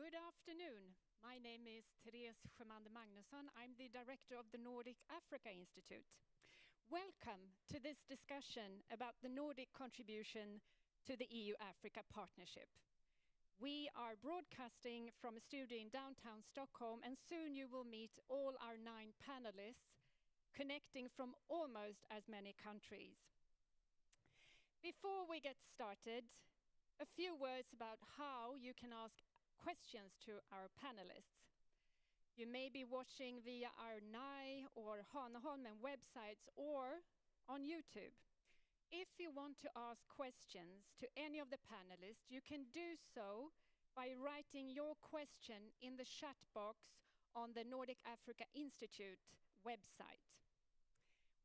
Good afternoon. My name is Therese Magnusson. I'm the director of the Nordic Africa Institute. Welcome to this discussion about the Nordic contribution to the EU-Africa partnership. We are broadcasting from a studio in downtown Stockholm, and soon you will meet all our 9 panelists connecting from almost as many countries. Before we get started, a few words about how you can ask questions to our panelists. You may be watching via our NAI or Hanaholmen websites or on YouTube. If you want to ask questions to any of the panelists, you can do so by writing your question in the chat box on the Nordic Africa Institute website.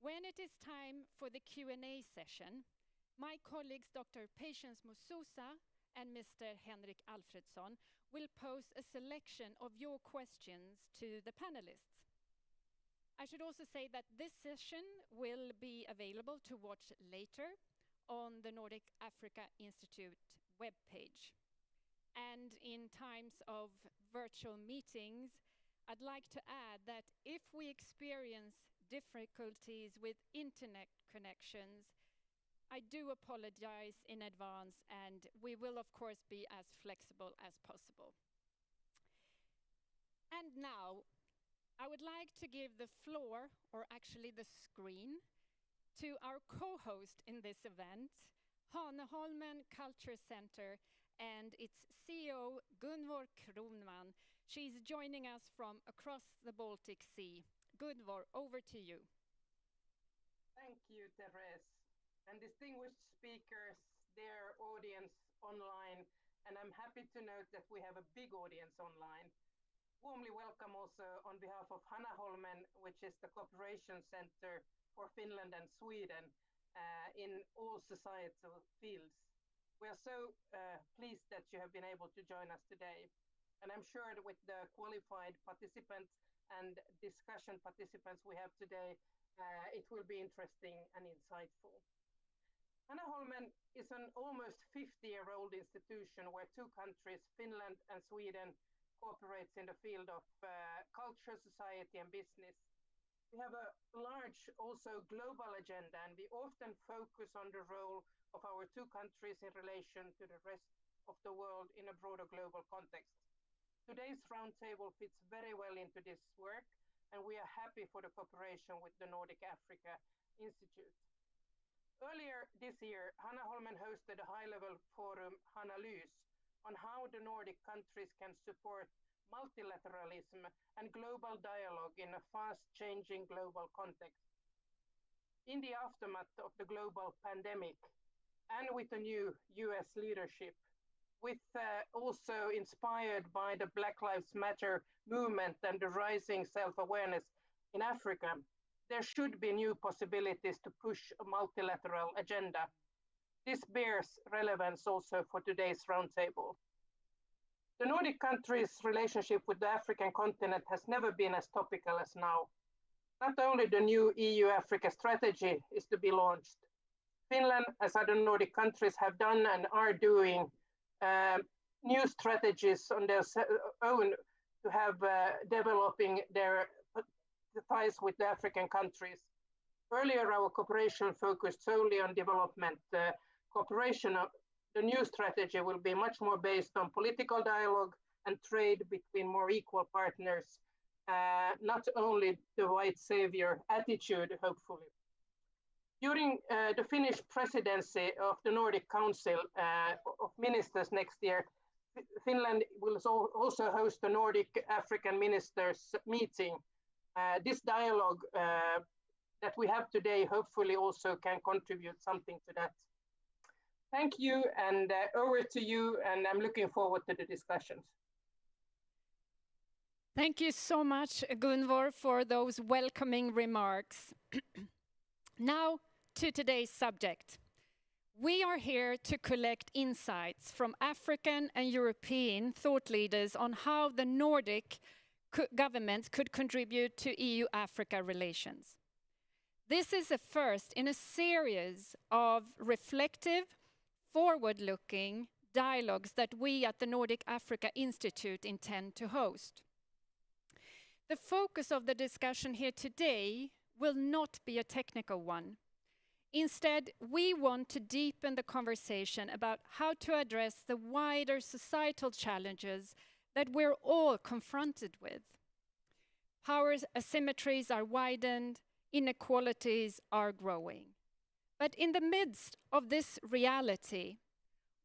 When it is time for the Q&A session, my colleagues Dr. Patience Mususa and Mr. Henrik Alfredsson will pose a selection of your questions to the panelists. I should also say that this session will be available to watch later on the Nordic Africa Institute webpage. And in times of virtual meetings, I'd like to add that if we experience difficulties with internet connections, I do apologize in advance, and we will of course be as flexible as possible. And now, I would like to give the floor, or actually the screen, to our co-host in this event, Hanaholmen Culture Centre, and its CEO, Gunvor Kronman. She's joining us from across the Baltic Sea. Gunvor, over to you. Thank you, Therese. And distinguished speakers, their audience online, and I'm happy to note that we have a big audience online. Warmly welcome also on behalf of Hanaholmen, which is the cooperation center for Finland and Sweden in all societal fields. We are so pleased that you have been able to join us today. And I'm sure that with the qualified participants and discussion participants we have today, it will be interesting and insightful. Hanaholmen is an almost 50-year-old institution where 2 countries, Finland and Sweden, cooperates in the field of culture, society and business. We have a large also global agenda, and we often focus on the role of our 2 countries in relation to the rest of the world in a broader global context. Today's roundtable fits very well into this work, and we are happy for the cooperation with the Nordic Africa Institute. Earlier this year, Hanaholmen hosted a high-level forum, Analys, on how the Nordic countries can support multilateralism and global dialogue in a fast-changing global context. In the aftermath of the global pandemic, and with the new US leadership, with also inspired by the Black Lives Matter movement and the rising self-awareness in Africa, there should be new possibilities to push a multilateral agenda. This bears relevance also for today's roundtable. The Nordic countries' relationship with the African continent has never been as topical as now. Not only the new EU-Africa strategy is to be launched, Finland, as other Nordic countries have done and are doing, new strategies on their own to have developing their ties with the African countries. Earlier, our cooperation focused solely on development cooperation. The new strategy will be much more based on political dialogue and trade between more equal partners, not only the white savior attitude, hopefully. During the Finnish presidency of the Nordic Council of Ministers next year, Finland will also host the Nordic African Ministers meeting. This dialogue that we have today hopefully also can contribute something to that. Thank you, and over to you, and I'm looking forward to the discussions. Thank you so much, Gunvor, for those welcoming remarks. Now to today's subject. We are here to collect insights from African and European thought leaders on how the Nordic governments could contribute to EU-Africa relations. This is a first in a series of reflective, forward-looking dialogues that we at the Nordic Africa Institute intend to host. The focus of the discussion here today will not be a technical one. Instead, we want to deepen the conversation about how to address the wider societal challenges that we're all confronted with. Power asymmetries are widened, inequalities are growing. But in the midst of this reality,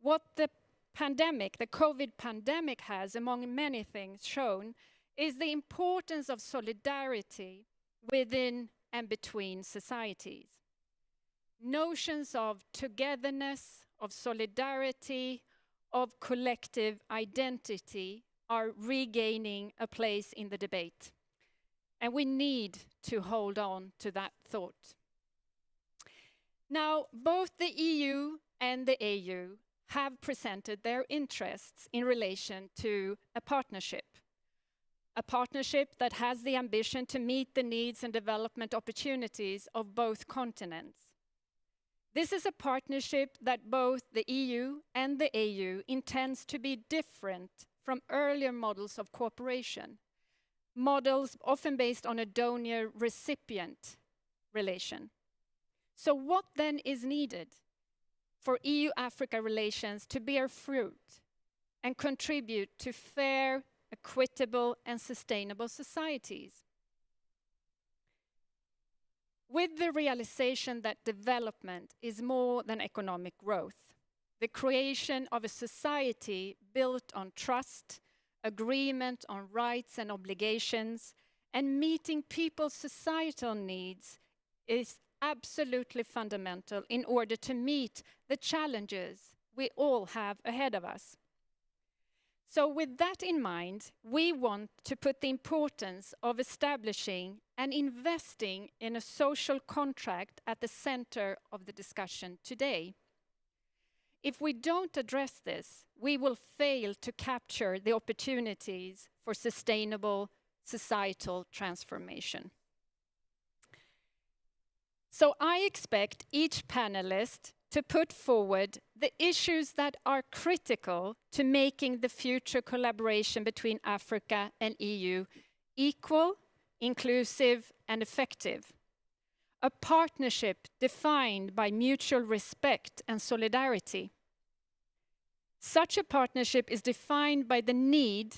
what the pandemic, the COVID pandemic has, among many things, shown is the importance of solidarity within and between societies. Notions of togetherness, of solidarity, of collective identity are regaining a place in the debate. And we need to hold on to that thought. Now, both the EU and the AU have presented their interests in relation to a partnership that has the ambition to meet the needs and development opportunities of both continents. This is a partnership that both the EU and the AU intends to be different from earlier models of cooperation, models often based on a donor-recipient relation. So what then is needed for EU-Africa relations to bear fruit and contribute to fair, equitable, and sustainable societies? With the realization that development is more than economic growth, the creation of a society built on trust, agreement on rights and obligations, and meeting people's societal needs is absolutely fundamental in order to meet the challenges we all have ahead of us. So with that in mind, we want to put the importance of establishing and investing in a social contract at the center of the discussion today. If we don't address this, we will fail to capture the opportunities for sustainable societal transformation. So I expect each panelist to put forward the issues that are critical to making the future collaboration between Africa and EU equal, inclusive, and effective. A partnership defined by mutual respect and solidarity. Such a partnership is defined by the need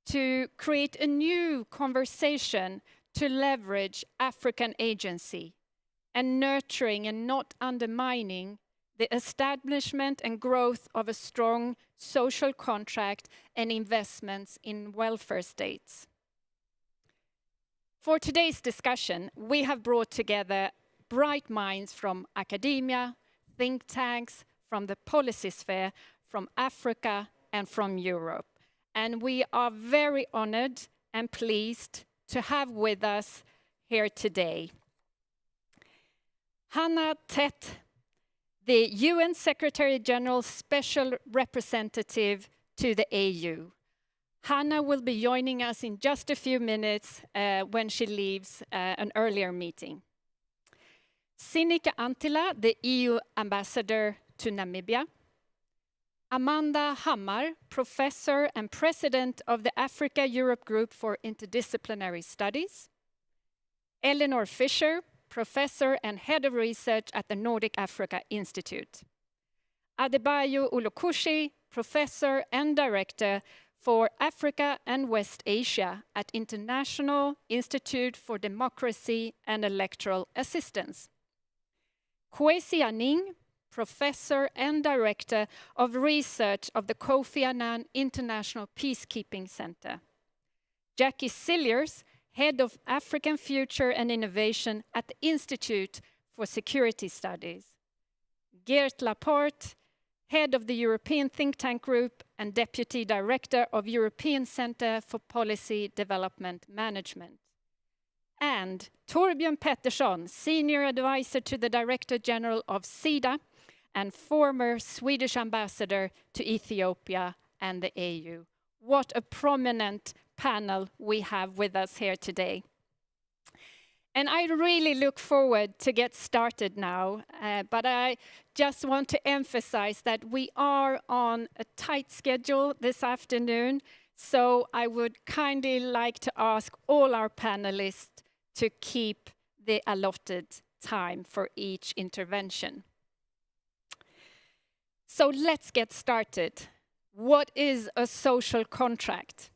to create a new conversation to leverage African agency and nurturing and not undermining the establishment and growth of a strong social contract and investments in welfare states. For today's discussion, we have brought together bright minds from academia, think tanks, from the policy sphere, from Africa and from Europe. And we are very honored and pleased to have with us here today Hanna, Tetteh, the UN Secretary General Special Representative to the AU. Hanna will be joining us in just a few minutes when she leaves an earlier meeting. Sinikka Anttila, the EU Ambassador to Namibia. Amanda Hammar, Professor and President of the Africa-Europe Group for Interdisciplinary Studies. Eleanor Fisher, Professor and Head of Research at the Nordic Africa Institute. Adebayo Olukushi, Professor and Director for Africa and West Asia at International Institute for Democracy and Electoral Assistance. Kwesi Anning, Professor and Director of Research of the Kofi Annan International Peacekeeping Center. Jakkie Cilliers, Head of African Future and Innovation at the Institute for Security Studies. Geert Laporte, Head of the European Think Tank Group and Deputy Director of European Centre for Policy Development Management. And Torbjörn Pettersson, Senior Advisor to the Director General of SIDA and former Swedish Ambassador to Ethiopia and the AU. What a prominent panel we have with us here today. And I really look forward to get started now, but I just want to emphasize that we are on a tight schedule this afternoon, so I would kindly like to ask all our panelists to keep the allotted time for each intervention. So let's get started. What is a social contract?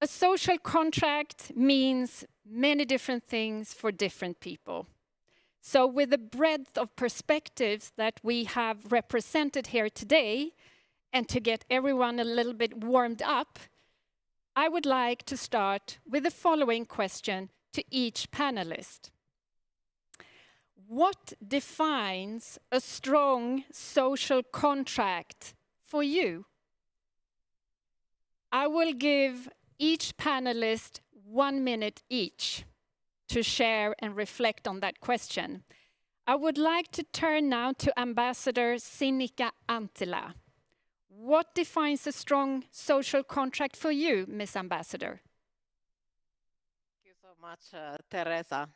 A social contract means many different things for different people. So with the breadth of perspectives that we have represented here today, and to get everyone a little bit warmed up, I would like to start with the following question to each panelist. What defines a strong social contract for you? I will give each panelist 1 minute each to share and reflect on that question. I would like to turn now to Ambassador Sinikka Anttila. What defines a strong social contract for you, Ms. Ambassador? Thank you so much, Teresa.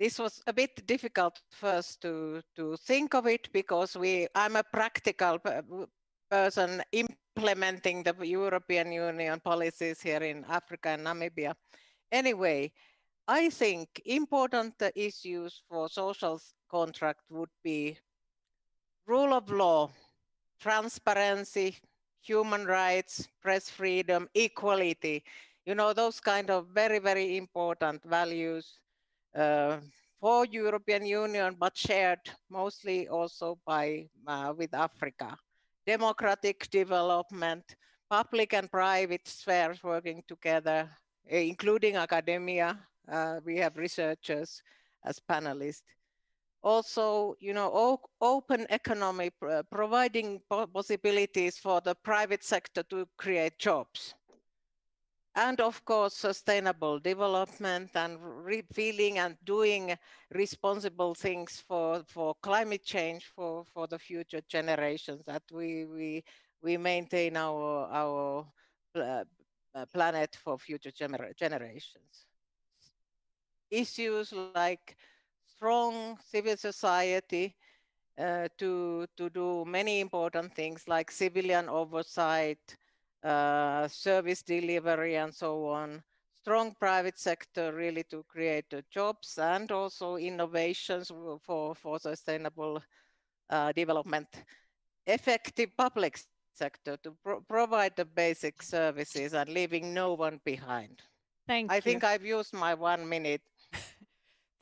This was a bit difficult first to think of it because I'm a practical person implementing the European Union policies here in Africa and Namibia. Anyway, I think important issues for social contract would be rule of law, transparency, human rights, press freedom, equality, you know, those kind of very, very important values for European Union, but shared mostly also with Africa. Democratic development, public and private spheres working together, including academia. We have researchers as panelists. Also, you know, open economy, providing possibilities for the private sector to create jobs. And of course, sustainable development and feeling and doing responsible things for climate change for the future generations, that we maintain our planet for future generations. Issues like strong civil society to do many important things like civilian oversight, service delivery, and so on. Strong private sector really to create jobs and also innovations for sustainable development. Effective public sector to provide the basic services and leaving no one behind. Thank I you. think I've used my 1 minute.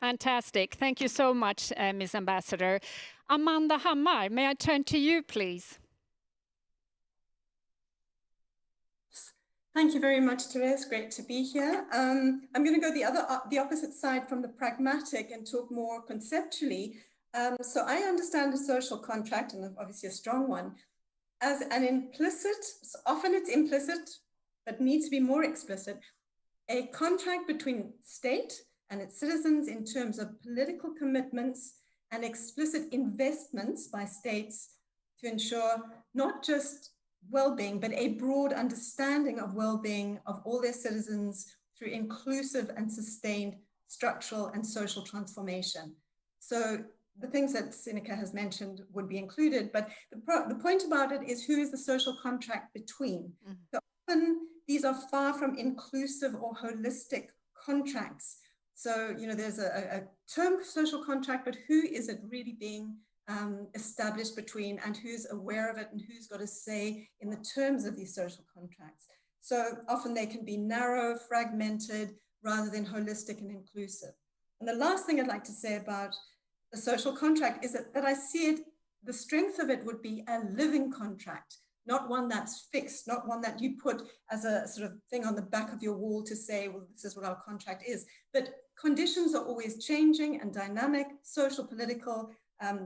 Fantastic. Thank you so much, Ms. Ambassador. Amanda Hammar, may I turn to you, please? Thank you very much, Therese. Great to be here. I'm going to go the opposite side from the pragmatic and talk more conceptually. So I understand a social contract, and obviously a strong one, as an implicit, often it's implicit, but needs to be more explicit, a contract between state and its citizens in terms of political commitments and explicit investments by states to ensure not just well-being, but a broad understanding of well-being of all their citizens through inclusive and sustained structural and social transformation. So the things that Sinikka has mentioned would be included, but the point about it is, who is the social contract between? So often these are far from inclusive or holistic contracts. So, you know, there's a term social contract, but who is it really being established between, and who's aware of it, and who's got a say in the terms of these social contracts? So often they can be narrow, fragmented, rather than holistic and inclusive. And the last thing I'd like to say about the social contract is that I see it, the strength of it would be a living contract, not one that's fixed, not one that you put as a sort of thing on the back of your wall to say, well, this is what our contract is. But conditions are always changing and dynamic, social, political,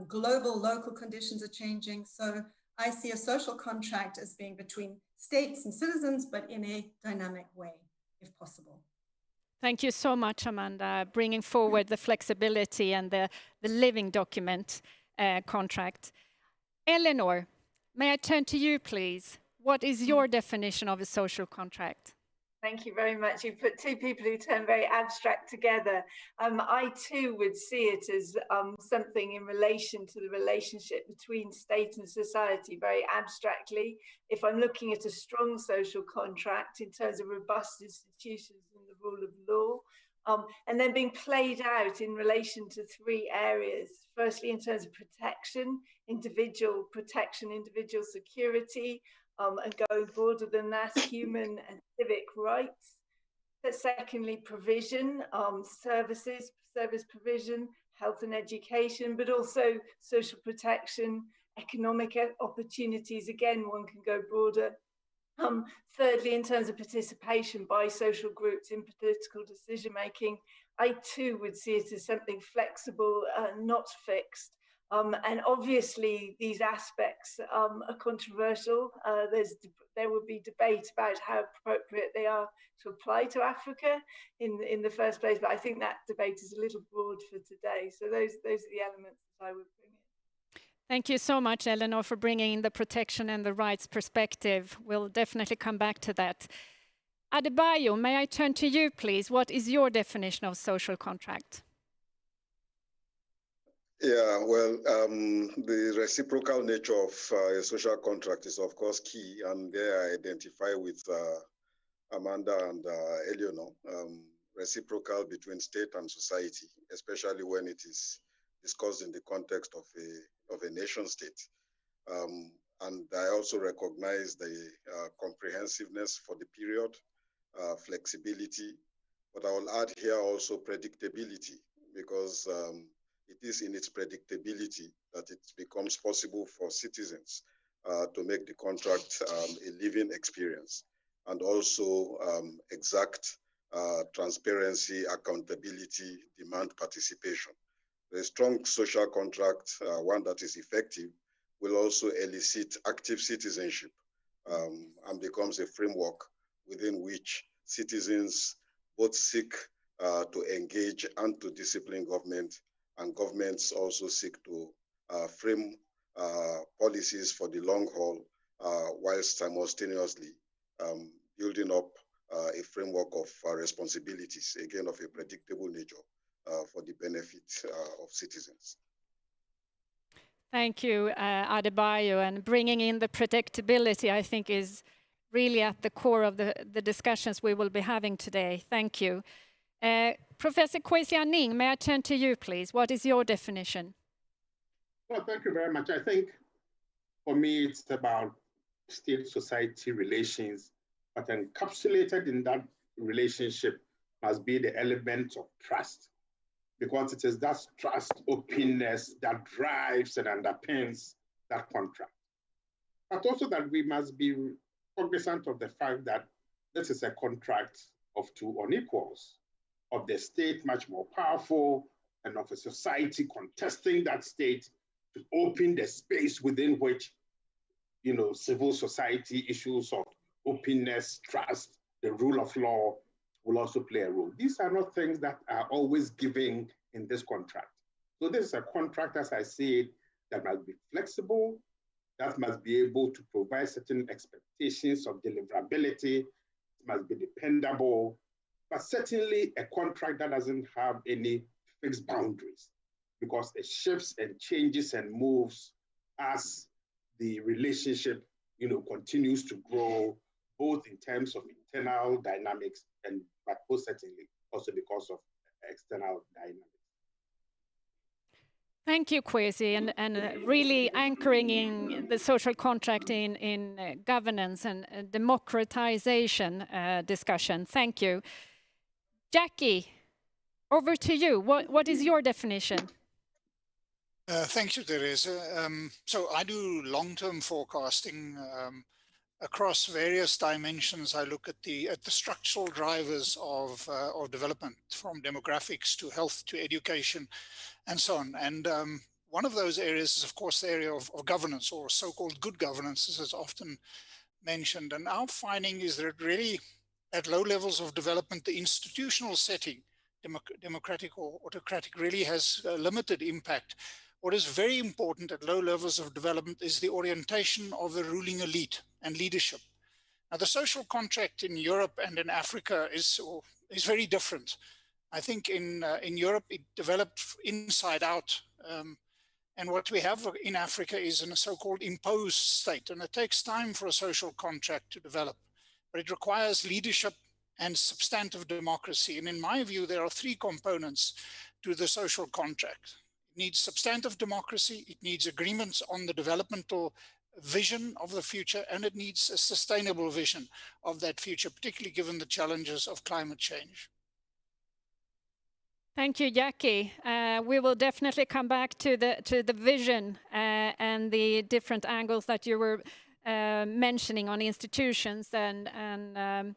global, local conditions are changing. So I see a social contract as being between states and citizens, but in a dynamic way, if possible. Thank you so much, Amanda, bringing forward the flexibility and the living document contract. Eleanor, may I turn to you, please? What is your definition of a social contract? Thank you very much. You put two people who turn very abstract together. I too would see it as something in relation to the relationship between state and society, very abstractly. If I'm looking at a strong social contract in terms of robust institutions and the rule of law, and then being played out in relation to three areas. Firstly, in terms of protection, individual protection, individual security, and going broader than that, human and civic rights. But secondly, provision, service provision, health and education, but also social protection, economic opportunities. Again, one can go broader. Thirdly, in terms of participation by social groups in political decision making, I too would see it as something flexible, not fixed. And obviously, these aspects are controversial. There will be debate about how appropriate they are to apply to Africa in the first place, but I think that debate is a little broad for today. So those are the elements that I would bring in. Thank you so much, Eleanor, for bringing in the protection and the rights perspective. We'll definitely come back to that. Adebayo, may I turn to you, please? What is your definition of social contract? Yeah, well, the reciprocal nature of a social contract is, of course, key, and there I identify with Amanda and Eleanor, reciprocal between state and society, especially when it is discussed in the context of a nation state. And I also recognize the comprehensiveness for the period, flexibility, but I will add here also predictability, because it is in its predictability that it becomes possible for citizens to make the contract a living experience, and also exact transparency, accountability, demand participation. The strong social contract, one that is effective, will also elicit active citizenship and becomes a framework within which citizens both seek to engage and to discipline government, and governments also seek to frame policies for the long haul, whilst simultaneously building up a framework of responsibilities, again of a predictable nature, for the benefit of citizens. Thank you, Adebayo. And bringing in the predictability, I think, is really at the core of the discussions we will be having today. Thank you. Professor Kwesi Aning, may I turn to you, please? What is your definition? Well, thank you very much. I think for me, it's about state-society relations, but encapsulated in that relationship must be the element of trust, because it is that trust, openness that drives and underpins that contract. But also that we must be cognizant of the fact that this is a contract of two unequals, of the state much more powerful and of a society contesting that state to open the space within which, civil society issues of openness, trust, the rule of law will also play a role. These are not things that are always given in this contract. So this is a contract, as I said, that must be flexible, that must be able to provide certain expectations of deliverability, it must be dependable, but certainly a contract that doesn't have any fixed boundaries, because it shifts and changes and moves as the relationship, continues to grow, both in terms of internal dynamics but most certainly also because of external dynamics. Thank you, Kwesi, and really anchoring in the social contract in governance and democratization discussion. Thank you. Jakkie, over to you. What is your definition? Thank you, Teresa. So I do long-term forecasting across various dimensions. I look at the structural drivers of development, from demographics to health to education and so on. And one of those areas is, of course, the area of governance, or so-called good governance, as is often mentioned. And our finding is that really at low levels of development, the institutional setting, democratic or autocratic, really has a limited impact. What is very important at low levels of development is the orientation of the ruling elite and leadership. Now, the social contract in Europe and in Africa is very different. I think in Europe, it developed inside out. And what we have in Africa is a so-called imposed state. And it takes time for a social contract to develop. But it requires leadership and substantive democracy. And in my view, there are three components to the social contract. It needs substantive democracy, it needs agreements on the developmental vision of the future, and it needs a sustainable vision of that future, particularly given the challenges of climate change. Thank you, Jakkie. We will definitely come back to the vision and the different angles that you were mentioning on institutions and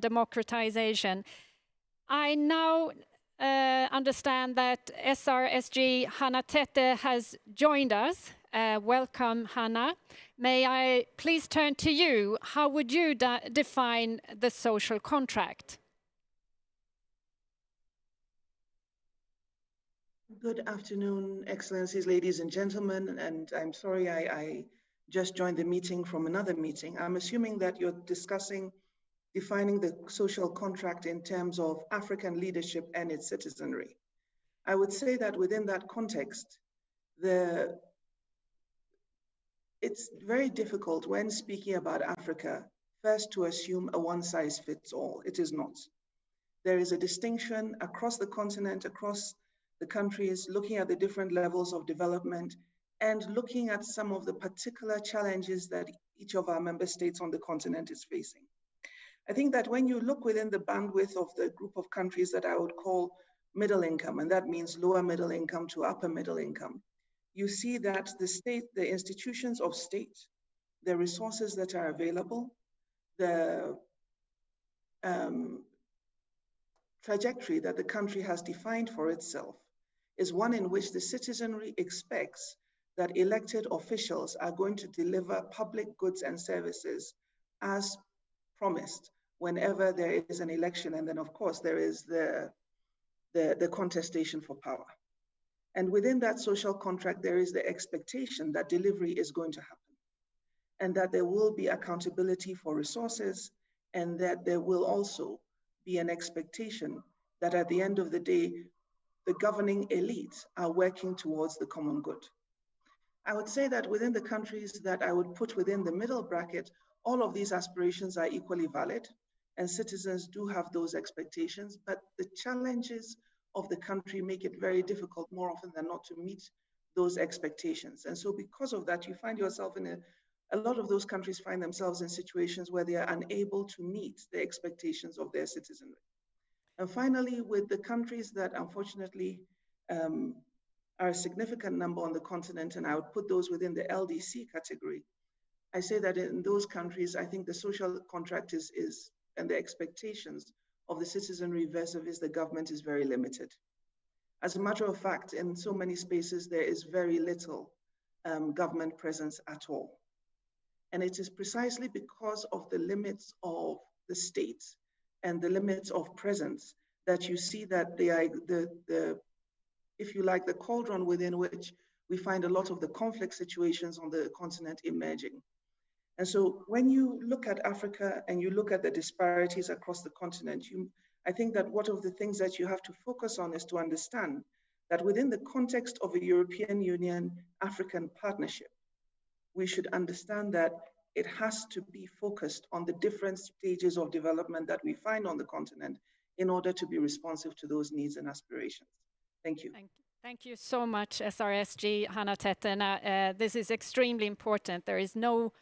democratization. I now understand that SRSG Hanna Tetteh has joined us. Welcome, Hanna. May I please turn to you? How would you define the social contract? Good afternoon, Excellencies, ladies and gentlemen, and I'm sorry I just joined the meeting from another meeting. I'm assuming that you're discussing defining the social contract in terms of African leadership and its citizenry. I would say that within that context, it's very difficult when speaking about Africa, first to assume a one-size-fits-all. It is not. There is a distinction across the continent, across the countries, looking at the different levels of development and looking at some of the particular challenges that each of our member states on the continent is facing. I think that when you look within the bandwidth of the group of countries that I would call middle income, and that means lower middle income to upper middle income, you see that the institutions of state, the resources that are available, the trajectory that the country has defined for itself is one in which the citizenry expects that elected officials are going to deliver public goods and services as promised whenever there is an election. And then, of course, there is the contestation for power. And within that social contract, there is the expectation that delivery is going to happen and that there will be accountability for resources and that there will also be an expectation that at the end of the day, the governing elites are working towards the common good. I would say that within the countries that I would put within the middle bracket, all of these aspirations are equally valid and citizens do have those expectations, but the challenges of the country make it very difficult more often than not to meet those expectations. And so because of that, you find yourself in a lot of those countries find themselves in situations where they are unable to meet the expectations of their citizenry. And finally, with the countries that unfortunately are a significant number on the continent, and I would put those within the LDC category, I say that in those countries, I think the social contract is and the expectations of the citizenry vis-a-vis the government is very limited. As a matter of fact, in so many spaces, there is very little government presence at all. And it is precisely because of the limits of the state and the limits of presence that you see that they are if you like, the cauldron within which we find a lot of the conflict situations on the continent emerging. And so when you look at Africa and you look at the disparities across the continent, I think that one of the things that you have to focus on is to understand that within the context of a European Union African partnership, we should understand that it has to be focused on the different stages of development that we find on the continent in order to be responsive to those needs and aspirations. Thank you. Thank you so much, SRSG Hanna Tetteh. This is extremely important. There is no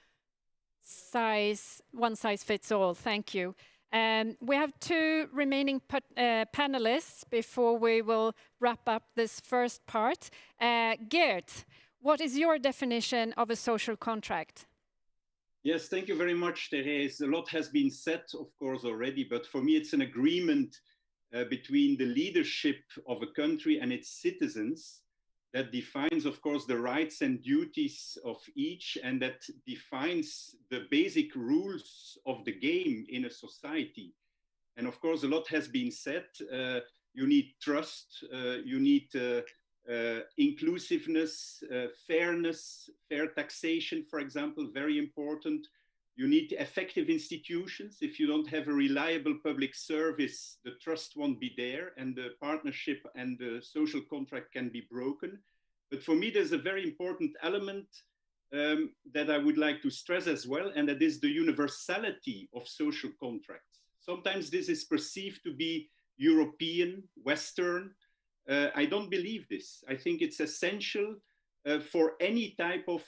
one size fits all. Thank you. We have two remaining panelists before we will wrap up this first part. Geert, what is your definition of a social contract? Yes, thank you very much, Therese. A lot has been said, of course, already, but for me, it's an agreement between the leadership of a country and its citizens that defines, of course, the rights and duties of each, and that defines the basic rules of the game in a society. And of course, a lot has been said. You need trust, you need inclusiveness, fairness, fair taxation, for example, very important. You need effective institutions. If you don't have a reliable public service, the trust won't be there, and the partnership and the social contract can be broken. But for me, there's a very important element that I would like to stress as well, and that is the universality of social contracts. Sometimes this is perceived to be European, Western. I don't believe this. I think it's essential for any type of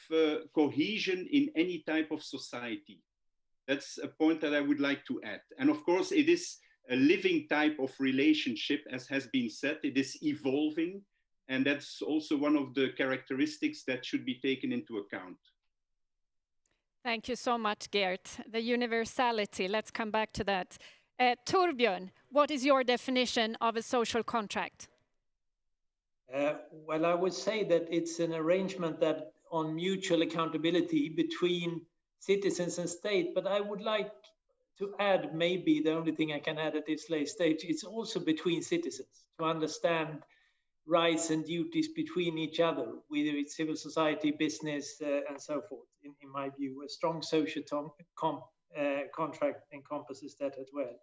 cohesion in any type of society. That's a point that I would like to add. And of course, it is a living type of relationship, as has been said. It is evolving. And that's also one of the characteristics that should be taken into account. Thank you so much, Geert. The universality, let's come back to that. Torbjörn, what is your definition of a social contract? Well, I would say that it's an arrangement that on mutual accountability between citizens and state, but I would like to add, maybe the only thing I can add at this late stage, it's also between citizens to understand rights and duties between each other, whether it's civil society, business, and so forth. In my view, a strong social contract encompasses that as well.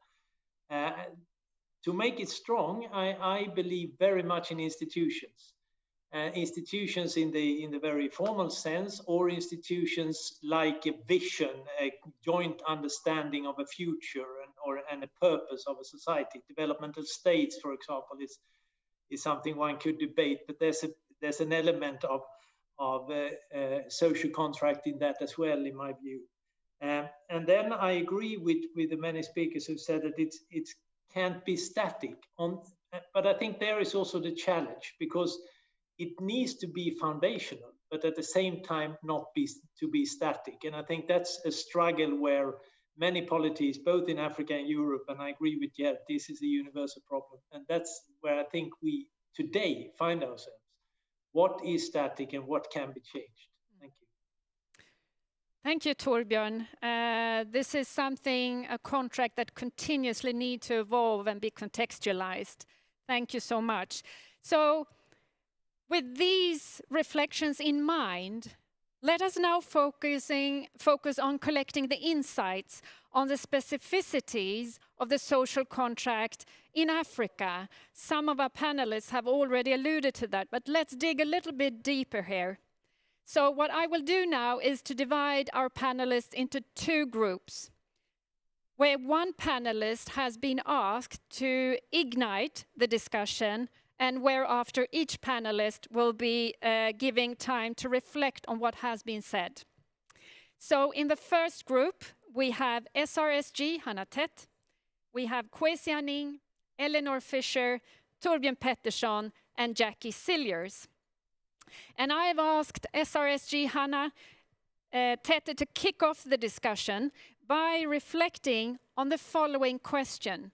To make it strong, I believe very much in institutions. Institutions in the very formal sense, or institutions like a vision, a joint understanding of a future and a purpose of a society. Developmental states, for example, is something one could debate, but there's an element of social contract in that as well, in my view. And then I agree with the many speakers who said that it can't be static. But I think there is also the challenge, because it needs to be foundational, but at the same time not to be static. And I think that's a struggle where many polities, both in Africa and Europe, and I agree with Gert, this is a universal problem. And that's where I think we today find ourselves. What is static and what can be changed? Thank you. Thank you, Torbjörn. This is something, a contract that continuously needs to evolve and be contextualized. Thank you so much. So, with these reflections in mind, let us now focus on collecting the insights on the specificities of the social contract in Africa. Some of our panelists have already alluded to that, but let's dig a little bit deeper here. So what I will do now is to divide our panelists into two groups, where one panelist has been asked to ignite the discussion, and whereafter each panelist will be giving time to reflect on what has been said. So in the first group, we have SRSG, Hanna Tetteh, we have Kwesi Anning, Eleanor Fisher, Torbjörn Pettersson, and Jakkie Cilliers. And I have asked SRSG Hanna Tetteh to kick off the discussion by reflecting on the following question.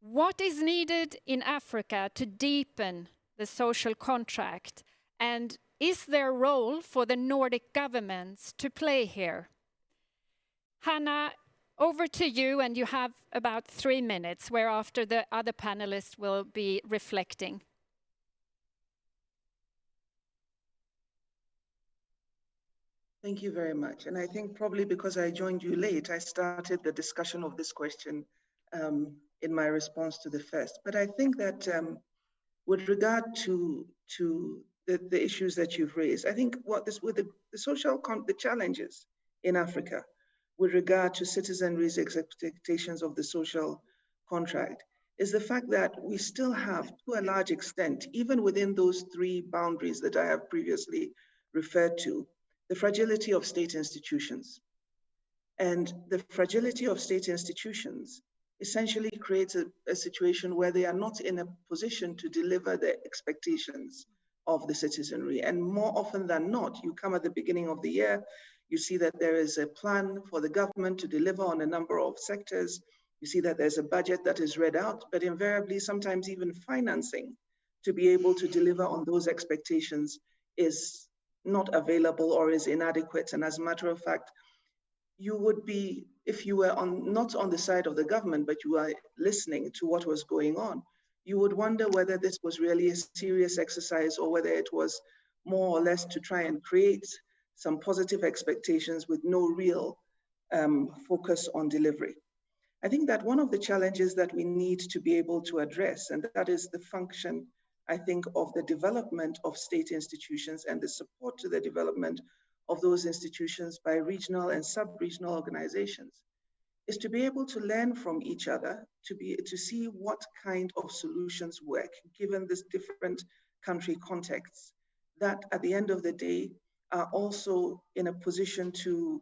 What is needed in Africa to deepen the social contract? And is there a role for the Nordic governments to play here? Hanna, over to you, and you have about 3 minutes, whereafter the other panelists will be reflecting. Thank you very much. And I think probably because I joined you late, I started the discussion of this question in my response to the first. But I think that with regard to the issues that you've raised, I think with the challenges in Africa with regard to citizenry's expectations of the social contract is the fact that we still have, to a large extent, even within those three boundaries that I have previously referred to, the fragility of state institutions. And the fragility of state institutions essentially creates a situation where they are not in a position to deliver the expectations of the citizenry. And more often than not, you come at the beginning of the year, you see that there is a plan for the government to deliver on a number of sectors. You see that there's a budget that is read out, but invariably, sometimes even financing to be able to deliver on those expectations is not available or is inadequate. And as a matter of fact, you would be, if you were not on the side of the government, but you are listening to what was going on, you would wonder whether this was really a serious exercise or whether it was more or less to try and create some positive expectations with no real focus on delivery. I think that one of the challenges that we need to be able to address, and that is the function, I think, of the development of state institutions and the support to the development of those institutions by regional and sub-regional organizations, is to be able to learn from each other, to see what kind of solutions work, given this different country contexts, that at the end of the day are also in a position to,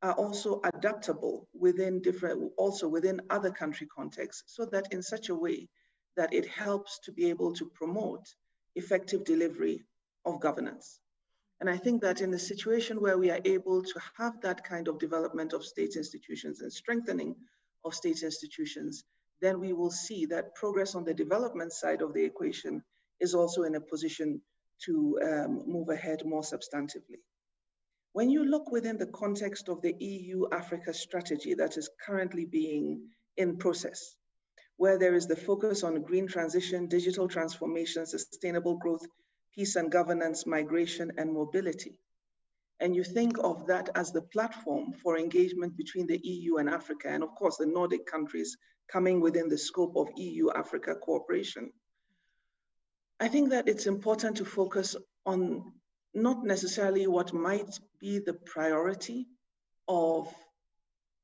are also adaptable within within other country contexts, so that in such a way that it helps to be able to promote effective delivery of governance. And I think that in the situation where we are able to have that kind of development of state institutions and strengthening of state institutions, then we will see that progress on the development side of the equation is also in a position to move ahead more substantively. When you look within the context of the EU-Africa strategy that is currently being in process, where there is the focus on green transition, digital transformation, sustainable growth, peace and governance, migration, and mobility. And you think of that as the platform for engagement between the EU and Africa, and of course the Nordic countries coming within the scope of EU-Africa cooperation. I think that it's important to focus on not necessarily what might be the priority of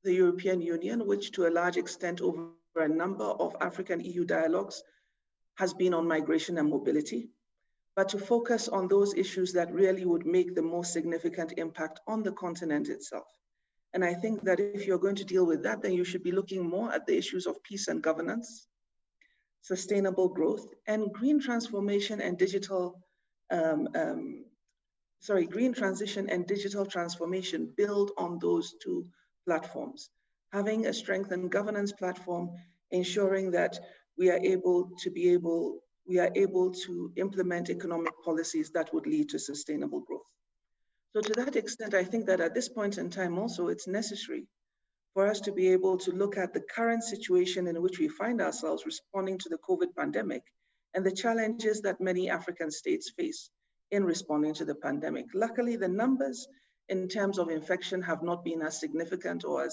the European Union, which to a large extent over a number of African EU dialogues has been on migration and mobility, but to focus on those issues that really would make the most significant impact on the continent itself. And I think that if you're going to deal with that, then you should be looking more at the issues of peace and governance, sustainable growth, and green transformation and digital, green transition and digital transformation build on those two platforms. Having a strengthened governance platform, ensuring that we are able to implement economic policies that would lead to sustainable growth. So to that extent, I think that at this point in time also, it's necessary for us to be able to look at the current situation in which we find ourselves responding to the COVID pandemic and the challenges that many African states face in responding to the pandemic. Luckily, the numbers in terms of infection have not been as significant or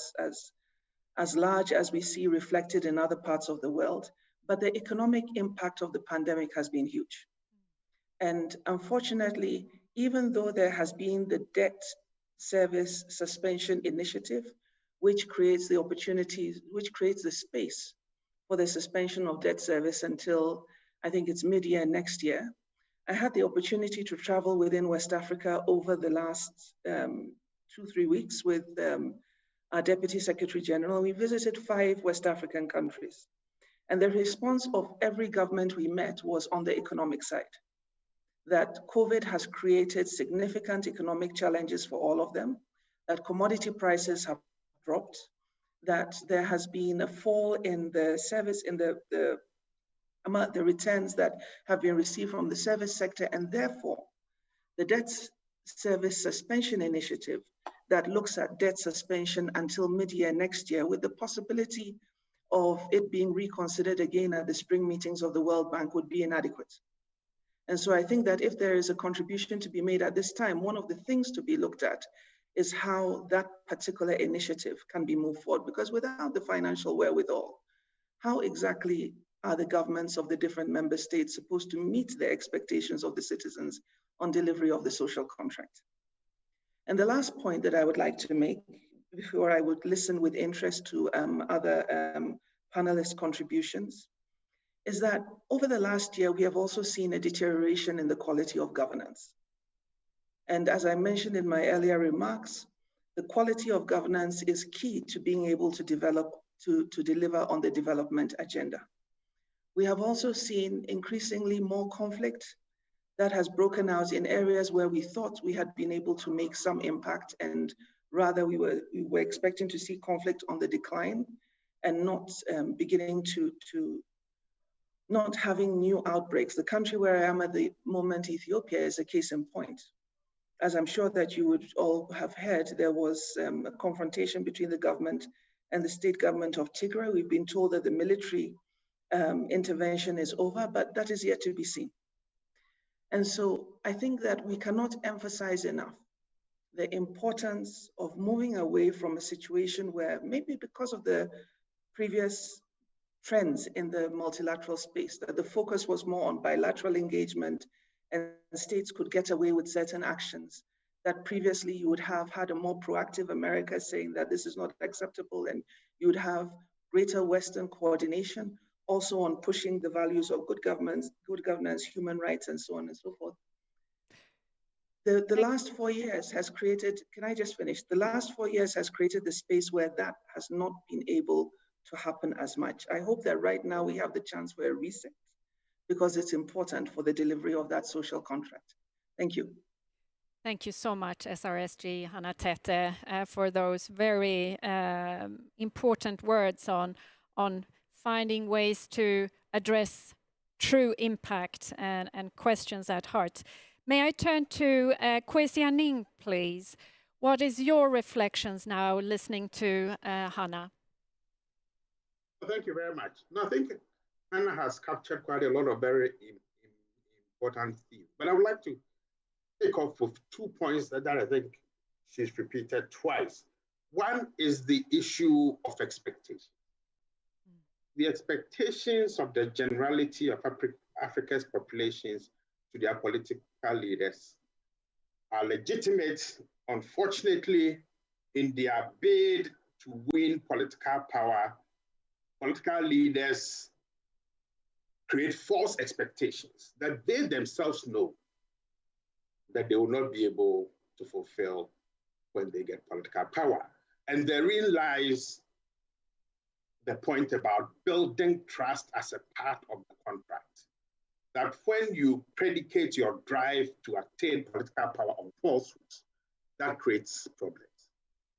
as large as we see reflected in other parts of the world, but the economic impact of the pandemic has been huge. And unfortunately, even though there has been the debt service suspension initiative, which creates the opportunities, which creates the space for the suspension of debt service until I think it's mid-year next year, I had the opportunity to travel within West Africa over the last 2-3 weeks with our Deputy Secretary General. We visited 5 West African countries. And the response of every government we met was on the economic side, that COVID has created significant economic challenges for all of them, that commodity prices have dropped, that there has been a fall in the service, in the returns that have been received from the service sector, and therefore the debt service suspension initiative that looks at debt suspension until mid-year next year with the possibility of it being reconsidered again at the spring meetings of the World Bank would be inadequate. And so I think that if there is a contribution to be made at this time, one of the things to be looked at is how that particular initiative can be moved forward, because without the financial wherewithal, how exactly are the governments of the different member states supposed to meet the expectations of the citizens on delivery of the social contract? And the last point that I would like to make, before I would listen with interest to other panelists' contributions, is that over the last year, we have also seen a deterioration in the quality of governance. And as I mentioned in my earlier remarks, the quality of governance is key to being able to deliver on the development agenda. We have also seen increasingly more conflict that has broken out in areas where we thought we had been able to make some impact, and rather we were expecting to see conflict on the decline and not beginning to not having new outbreaks. The country where I am at the moment, Ethiopia, is a case in point. As I'm sure that you would all have heard, there was a confrontation between the government and the state government of Tigray. We've been told that the military intervention is over, but that is yet to be seen. And so I think that we cannot emphasize enough the importance of moving away from a situation where maybe because of the previous trends in the multilateral space, that the focus was more on bilateral engagement and states could get away with certain actions that previously you would have had a more proactive America saying that this is not acceptable, and you would have greater Western coordination also on pushing the values of good governance, human rights, and so on and so forth. The last 4 years has created, can I just finish? The last 4 years has created the space where that has not been able to happen as much. I hope that right now we have the chance for a reset, because it's important for the delivery of that social contract. Thank you. Thank you so much, SRSG, Hanna, Tetteh, for those very important words on finding ways to address true impact and questions at heart. May I turn to Kwesi Aning, please? What is your reflections now listening to Hanna? Thank you very much. No, I think Hanna has captured quite a lot of very important themes, but I would like to take off with 2 points that I think she's repeated twice. One is the issue of expectation. The expectations of the generality of Africa's populations to their political leaders are legitimate. Unfortunately, in their bid to win political power, political leaders create false expectations that they themselves know that they will not be able to fulfill when they get political power. And therein lies the point about building trust as a part of the contract. That when you predicate your drive to attain political power on falsehoods, that creates problems.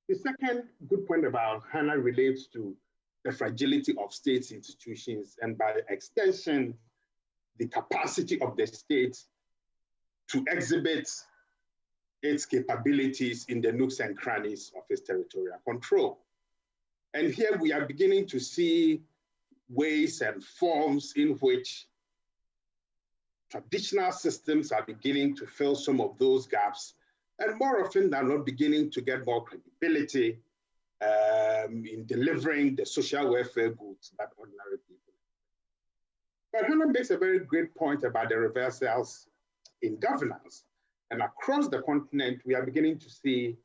The second good point about Hanna relates to the fragility of state institutions, and by extension, the capacity of the state to exhibit its capabilities in the nooks and crannies of its territorial control. And here we are beginning to see ways and forms in which traditional systems are beginning to fill some of those gaps, and more often than not beginning to get more credibility in delivering the social welfare goods that ordinary people. But Hanna makes a very great point about the reversals in governance. And across the continent, we are beginning to see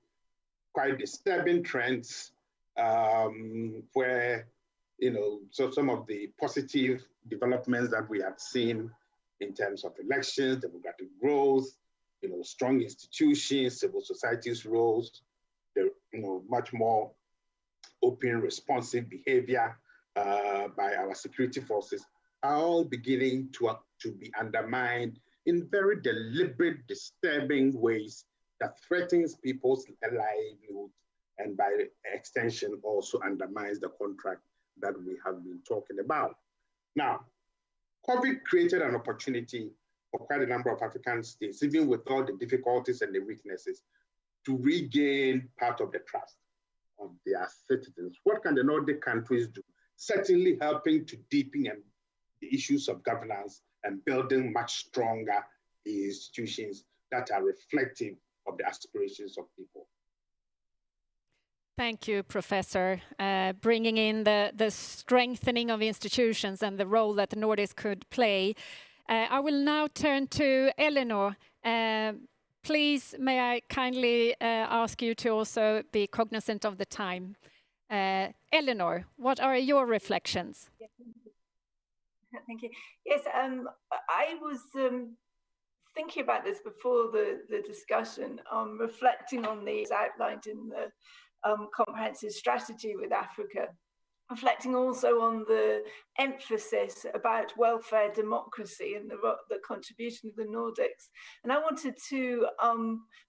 quite disturbing trends where, so some of the positive developments that we have seen in terms of elections, demographic growth, strong institutions, civil society's roles, much more open, responsive behavior by our security forces are all beginning to be undermined in very deliberate, disturbing ways that threatens people's livelihood, and by extension also undermines the contract that we have been talking about. Now, COVID created an opportunity for quite a number of African states, even with all the difficulties and the weaknesses, to regain part of the trust of their citizens. What can the Nordic countries do? Certainly helping to deepen the issues of governance and building much stronger institutions that are reflective of the aspirations of people. Thank you, Professor. Bringing in the strengthening of institutions and the role that the Nordics could play. I will now turn to Eleanor. Please, may I kindly ask you to also be cognizant of the time. Eleanor, what are your reflections? Thank you. Yes, I was thinking about this before the discussion, reflecting on these outlined in the comprehensive strategy with Africa, reflecting also on the emphasis about welfare democracy and the contribution of the Nordics. And I wanted to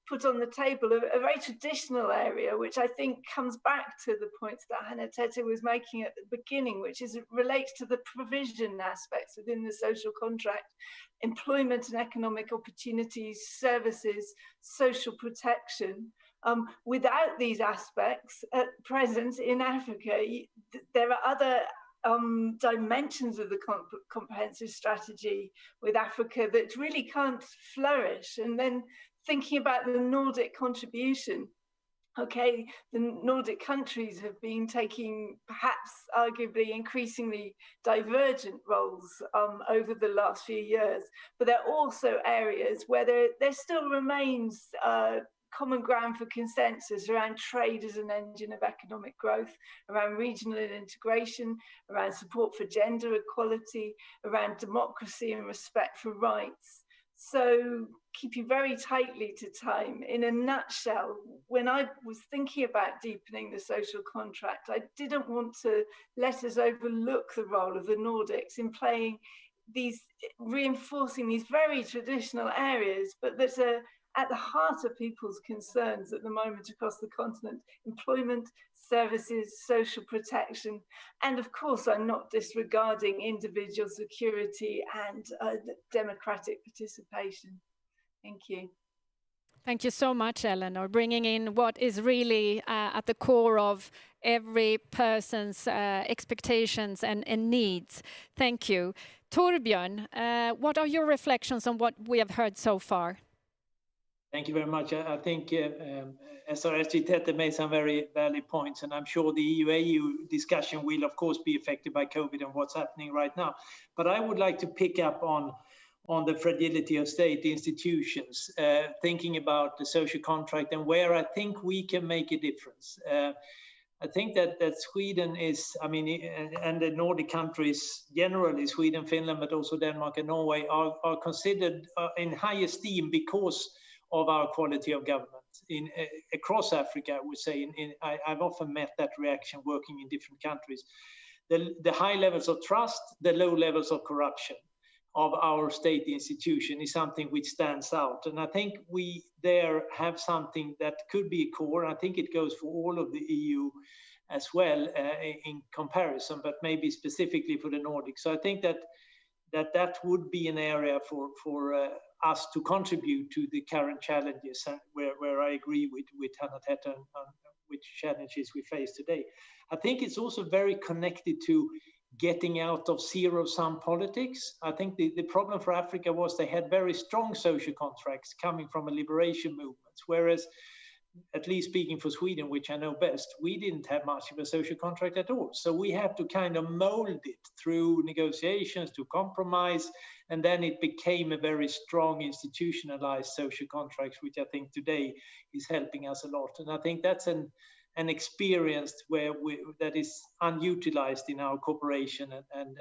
put on the table a very traditional area, which I think comes back to the points that Hanna Tetteh was making at the beginning, which relates to the provision aspects within the social contract, employment and economic opportunities, services, social protection. Without these aspects at present in Africa, there are other dimensions of the comprehensive strategy with Africa that really can't flourish. And then thinking about the Nordic contribution, okay, the Nordic countries have been taking perhaps arguably increasingly divergent roles over the last few years, but there are also areas where there still remains common ground for consensus around trade as an engine of economic growth, around regional integration, around support for gender equality, around democracy and respect for rights. So keeping very tightly to time, in a nutshell, when I was thinking about deepening the social contract, I didn't want to let us overlook the role of the Nordics in playing these, reinforcing these very traditional areas, but that are at the heart of people's concerns at the moment across the continent: employment, services, social protection, and of course I'm not disregarding individual security and democratic participation. Thank you. Thank you so much, Eleanor, bringing in what is really at the core of every person's expectations and needs. Thank you. Torbjörn, what are your reflections on what we have heard so far? Thank you very much. I think SRSG Tetteh made some very valid points, and I'm sure the EU-AU discussion will, of course, be affected by COVID and what's happening right now. But I would like to pick up on the fragility of state institutions, thinking about the social contract and where I think we can make a difference. I think that Sweden is, I mean, and the Nordic countries generally, Sweden, Finland, but also Denmark and Norway, are considered in high esteem because of our quality of government across Africa. I would say, I've often met that reaction working in different countries. The high levels of trust, the low levels of corruption of our state institution is something which stands out. And I think we there have something that could be a core. I think it goes for all of the EU as well in comparison, but maybe specifically for the Nordics. So I think that would be an area for us to contribute to the current challenges, where I agree with Hanna Tetteh on which challenges we face today. I think it's also very connected to getting out of zero-sum politics. I think the problem for Africa was they had very strong social contracts coming from a liberation movement, whereas, at least speaking for Sweden, which I know best, we didn't have much of a social contract at all. So we have to kind of mold it through negotiations, to compromise, and then it became a very strong institutionalized social contract, which I think today is helping us a lot. And I think that's an experience that is unutilized in our cooperation and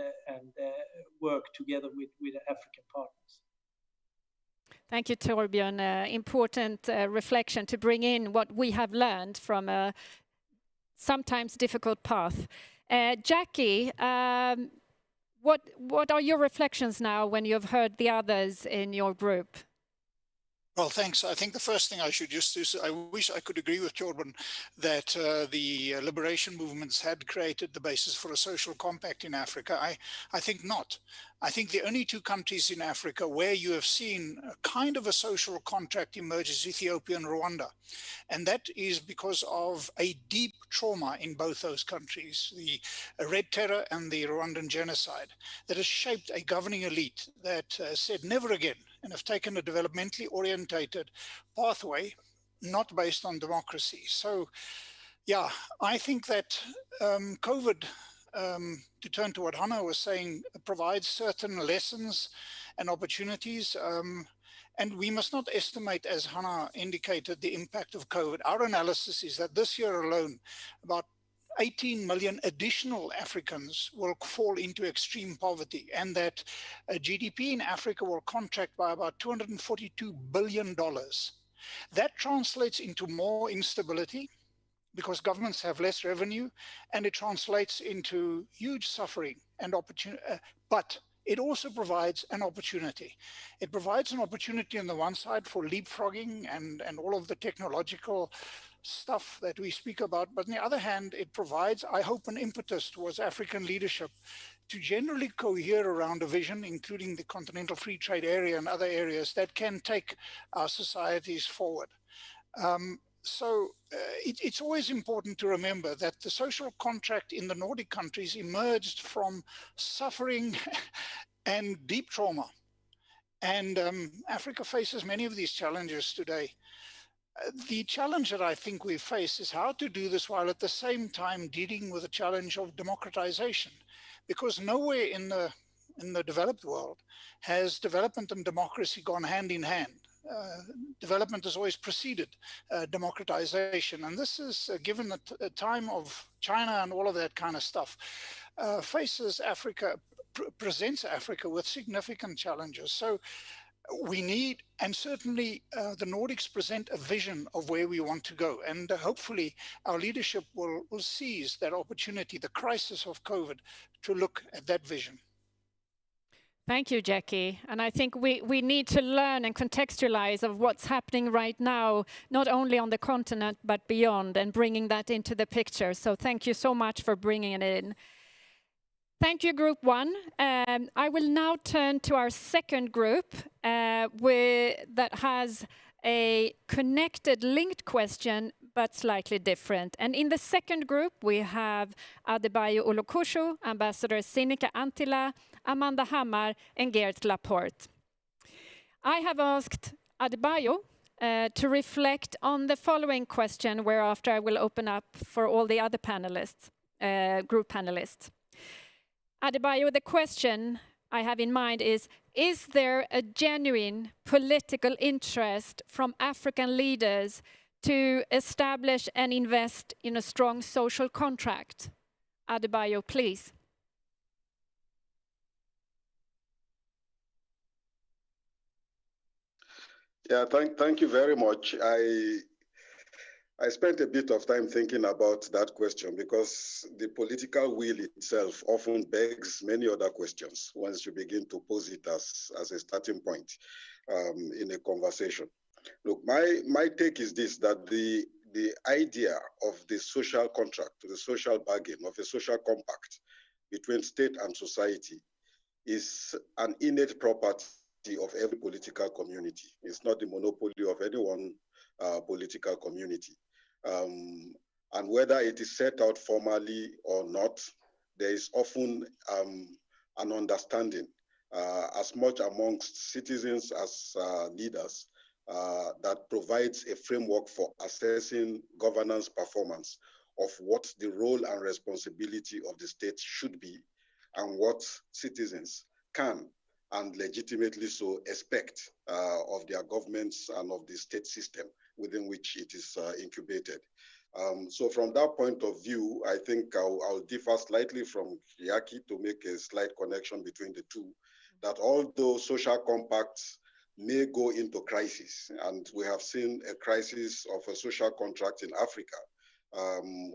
work together with African partners. Thank you, Torbjörn. Important reflection to bring in what we have learned from a sometimes difficult path. Jakkie, what are your reflections now when you've heard the others in your group? Well, thanks. I think the first thing I should just do is I wish I could agree with Torbjörn that the liberation movements had created the basis for a social compact in Africa. I think not. I think the only two countries in Africa where you have seen a kind of a social contract emerge is Ethiopia and Rwanda. And that is because of a deep trauma in both those countries, the Red Terror and the Rwandan genocide, that has shaped a governing elite that said never again, and have taken a developmentally orientated pathway, not based on democracy. So, yeah, I think that COVID, to turn to what Hanna was saying, provides certain lessons and opportunities. And we must not estimate, as Hanna indicated, the impact of COVID. Our analysis is that this year alone, about 18 million additional Africans will fall into extreme poverty, and that GDP in Africa will contract by about $242 billion. That translates into more instability because governments have less revenue, and it translates into huge suffering and opportunity. But it also provides an opportunity. It provides an opportunity on the one side for leapfrogging and all of the technological stuff that we speak about. But on the other hand, it provides, I hope, an impetus towards African leadership to generally cohere around a vision, including the continental free trade area and other areas that can take our societies forward. It's always important to remember that the social contract in the Nordic countries emerged from suffering and deep trauma. And Africa faces many of these challenges today. The challenge that I think we face is how to do this while at the same time dealing with the challenge of democratization, because nowhere in the developed world has development and democracy gone hand in hand. Development has always preceded democratization, and this is given the time of China and all of that kind of stuff, faces Africa, presents Africa with significant challenges. So we need, and certainly the Nordics present a vision of where we want to go. And hopefully our leadership will seize that opportunity, the crisis of COVID, to look at that vision. Thank you, Jakkie. And I think we need to learn and contextualize of what's happening right now, not only on the continent, but beyond, and bringing that into the picture. So thank you so much for bringing it in. Thank you, Group 1. I will now turn to our second group that has a connected, linked question, but slightly different. And in the second group, we have Adebayo Olukushi, Ambassador Sinikka Anttila, Amanda Hammar, and Geert Laporte. I have asked Adebayo to reflect on the following question, whereafter I will open up for all the other panelists, group panelists. Adebayo, the question I have in mind is there a genuine political interest from African leaders to establish and invest in a strong social contract? Adebayo, please. Yeah, thank you very much. I spent a bit of time thinking about that question because the political will itself often begs many other questions once you begin to pose it as a starting point in a conversation. Look, my take is this, that the idea of the social contract, the social bargain, of a social compact between state and society is an innate property of every political community. It's not the monopoly of any one political community. And whether it is set out formally or not, there is often an understanding as much amongst citizens as leaders that provides a framework for assessing governance performance of what the role and responsibility of the state should be and what citizens can and legitimately so expect of their governments and of the state system within which it is incubated. So from that point of view, I think I'll differ slightly from Jakkie to make a slight connection between the two, that although social compacts may go into crisis, and we have seen a crisis of a social contract in Africa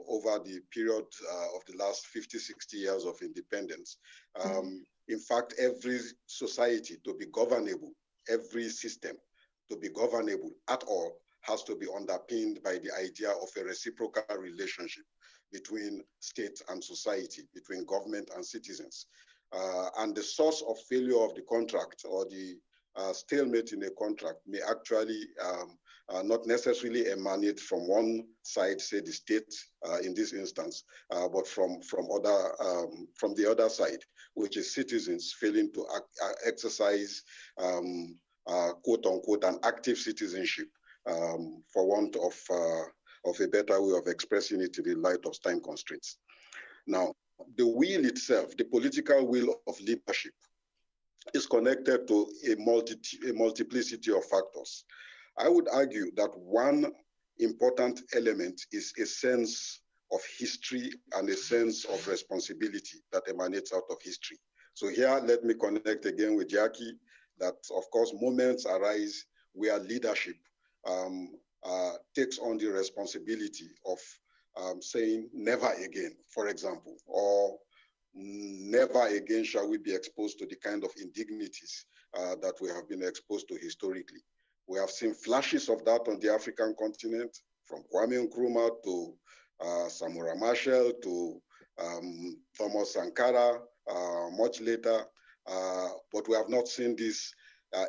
over the period of the last 50, 60 years of independence. In fact, every society to be governable, every system to be governable at all has to be underpinned by the idea of a reciprocal relationship between state and society, between government and citizens. And the source of failure of the contract or the stalemate in a contract may actually not necessarily emanate from one side, say the state in this instance, but from the other side, which is citizens failing to exercise quote unquote an active citizenship, for want of a better way of expressing it in the light of time constraints. Now, the will itself, the political will of leadership, is connected to a multiplicity of factors. I would argue that one important element is a sense of history and a sense of responsibility that emanates out of history. So here, let me connect again with Jakkie, that of course moments arise where leadership takes on the responsibility of saying never again, for example, or never again shall we be exposed to the kind of indignities that we have been exposed to historically. We have seen flashes of that on the African continent, from Kwame Nkrumah to Samora Machel to Thomas Sankara much later, but we have not seen this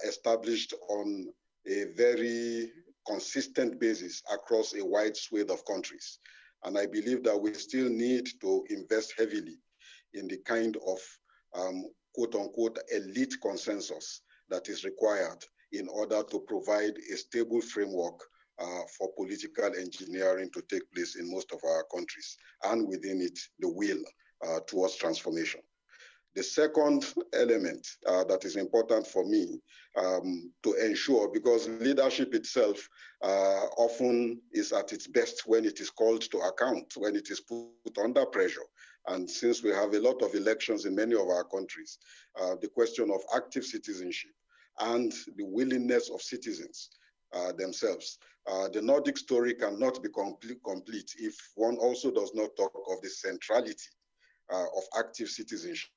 established on a very consistent basis across a wide swathe of countries. And I believe that we still need to invest heavily in the kind of quote unquote elite consensus that is required in order to provide a stable framework for political engineering to take place in most of our countries, and within it, the will towards transformation. The second element that is important for me to ensure, because leadership itself often is at its best when it is called to account, when it is put under pressure. And since we have a lot of elections in many of our countries, the question of active citizenship and the willingness of citizens themselves. The Nordic story cannot be complete if one also does not talk of the centrality of active citizenship.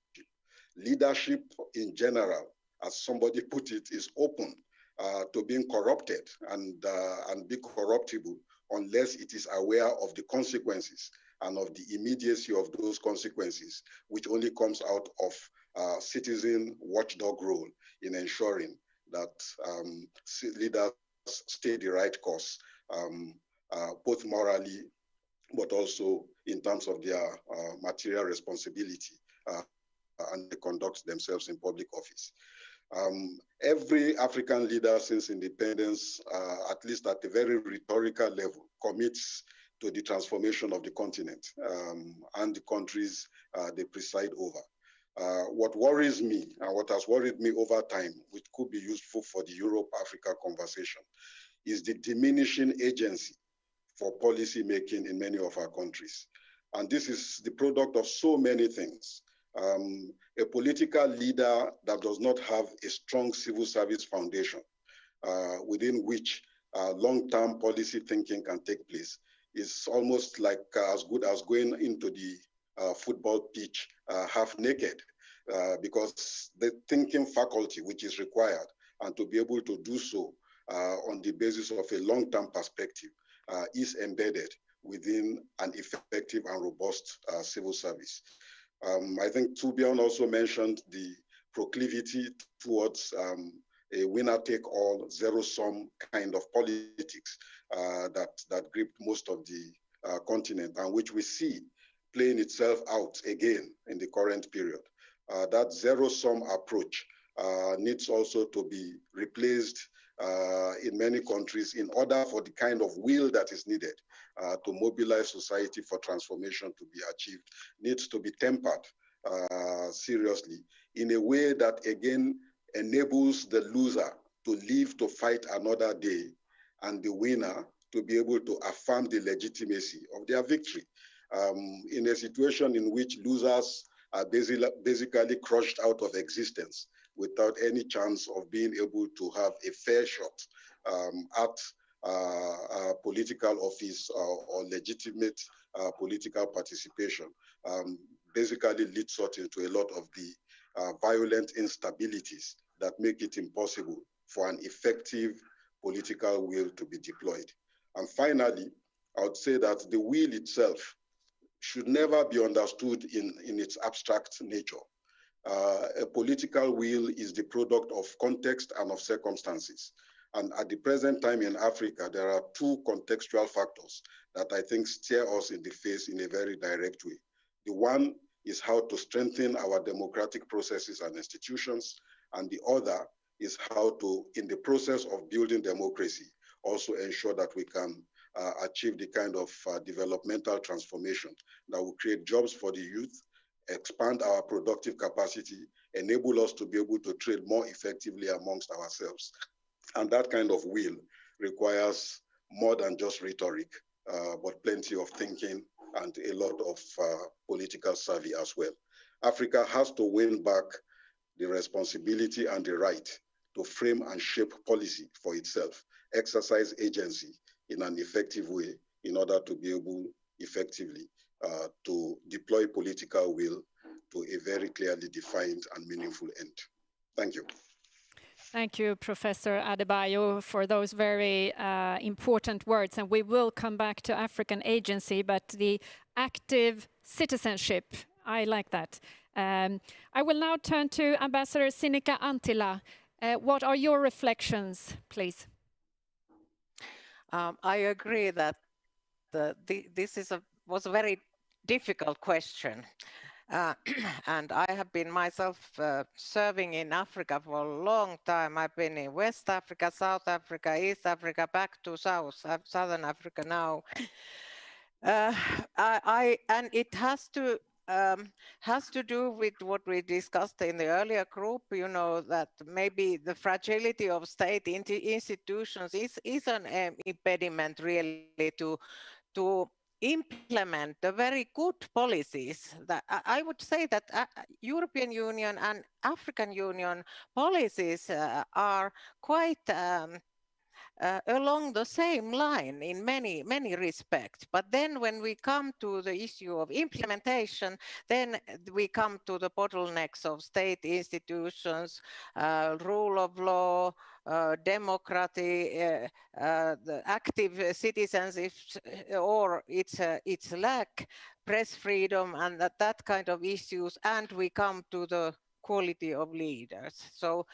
Leadership in general, as somebody put it, is open to being corrupted and be corruptible unless it is aware of the consequences and of the immediacy of those consequences, which only comes out of citizen watchdog role in ensuring that leaders stay the right course, both morally, but also in terms of their material responsibility and they conduct themselves in public office. Every African leader since independence, at least at a very rhetorical level, commits to the transformation of the continent and the countries they preside over. What worries me and what has worried me over time, which could be useful for the Europe-Africa conversation, is the diminishing agency for policy making in many of our countries. And this is the product of so many things. A political leader that does not have a strong civil service foundation within which long-term policy thinking can take place is almost like as good as going into the football pitch half naked, because the thinking faculty which is required and to be able to do so on the basis of a long-term perspective is embedded within an effective and robust civil service. I think Torbjørn also mentioned the proclivity towards a winner-take-all, zero-sum kind of politics that gripped most of the continent, and which we see playing itself out again in the current period. That zero-sum approach needs also to be replaced in many countries in order for the kind of will that is needed to mobilize society for transformation to be achieved, needs to be tempered seriously in a way that again enables the loser to live to fight another day and the winner to be able to affirm the legitimacy of their victory. In a situation in which losers are basically crushed out of existence without any chance of being able to have a fair shot at political office or legitimate political participation, basically leads us into a lot of the violent instabilities that make it impossible for an effective political will to be deployed. And finally, I would say that the will itself should never be understood in its abstract nature. A political will is the product of context and of circumstances. And at the present time in Africa, there are two contextual factors that I think stare us in the face in a very direct way. The one is how to strengthen our democratic processes and institutions, and the other is how to, in the process of building democracy, also ensure that we can achieve the kind of developmental transformation that will create jobs for the youth, expand our productive capacity, enable us to be able to trade more effectively amongst ourselves. And that kind of will requires more than just rhetoric, but plenty of thinking and a lot of political savvy as well. Africa has to win back the responsibility and the right to frame and shape policy for itself, exercise agency in an effective way in order to be able effectively to deploy political will to a very clearly defined and meaningful end. Thank you. Thank you, Professor Adebayo, for those very important words. And we will come back to African agency, but the active citizenship, I like that. I will now turn to Ambassador Sinikka Anttila. What are your reflections, please? I agree that this was a very difficult question. And I have been myself serving in Africa for a long time. I've been in West Africa, South Africa, East Africa, back to Southern Africa now. And it has to do with what we discussed in the earlier group, you know, that maybe the fragility of state institutions is an impediment really to implement the very good policies. That I would say that European Union and African Union policies are quite along the same line in many respects. But then when we come to the issue of implementation, then we come to the bottlenecks of state institutions, rule of law, democracy, the active citizens, or its lack, press freedom, and that kind of issues. And we come to the quality of leaders. So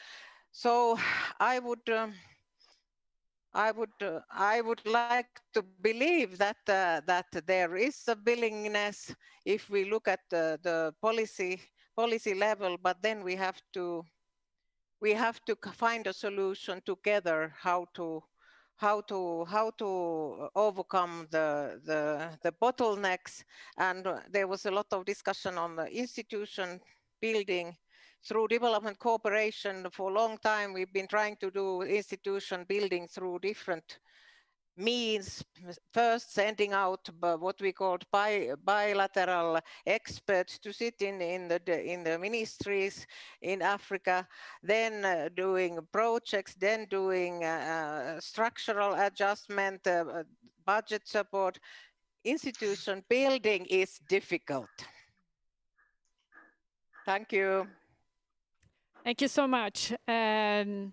I would like to believe that there is a willingness if we look at the policy level, but then we have to find a solution together how to overcome the bottlenecks. And there was a lot of discussion on the institution building. Through development cooperation, for a long time, we've been trying to do institution building through different means. First, sending out what we called bilateral experts to sit in the ministries in Africa, then doing projects, then doing structural adjustment, budget support. Institution building is difficult. Thank you. Thank you so much. I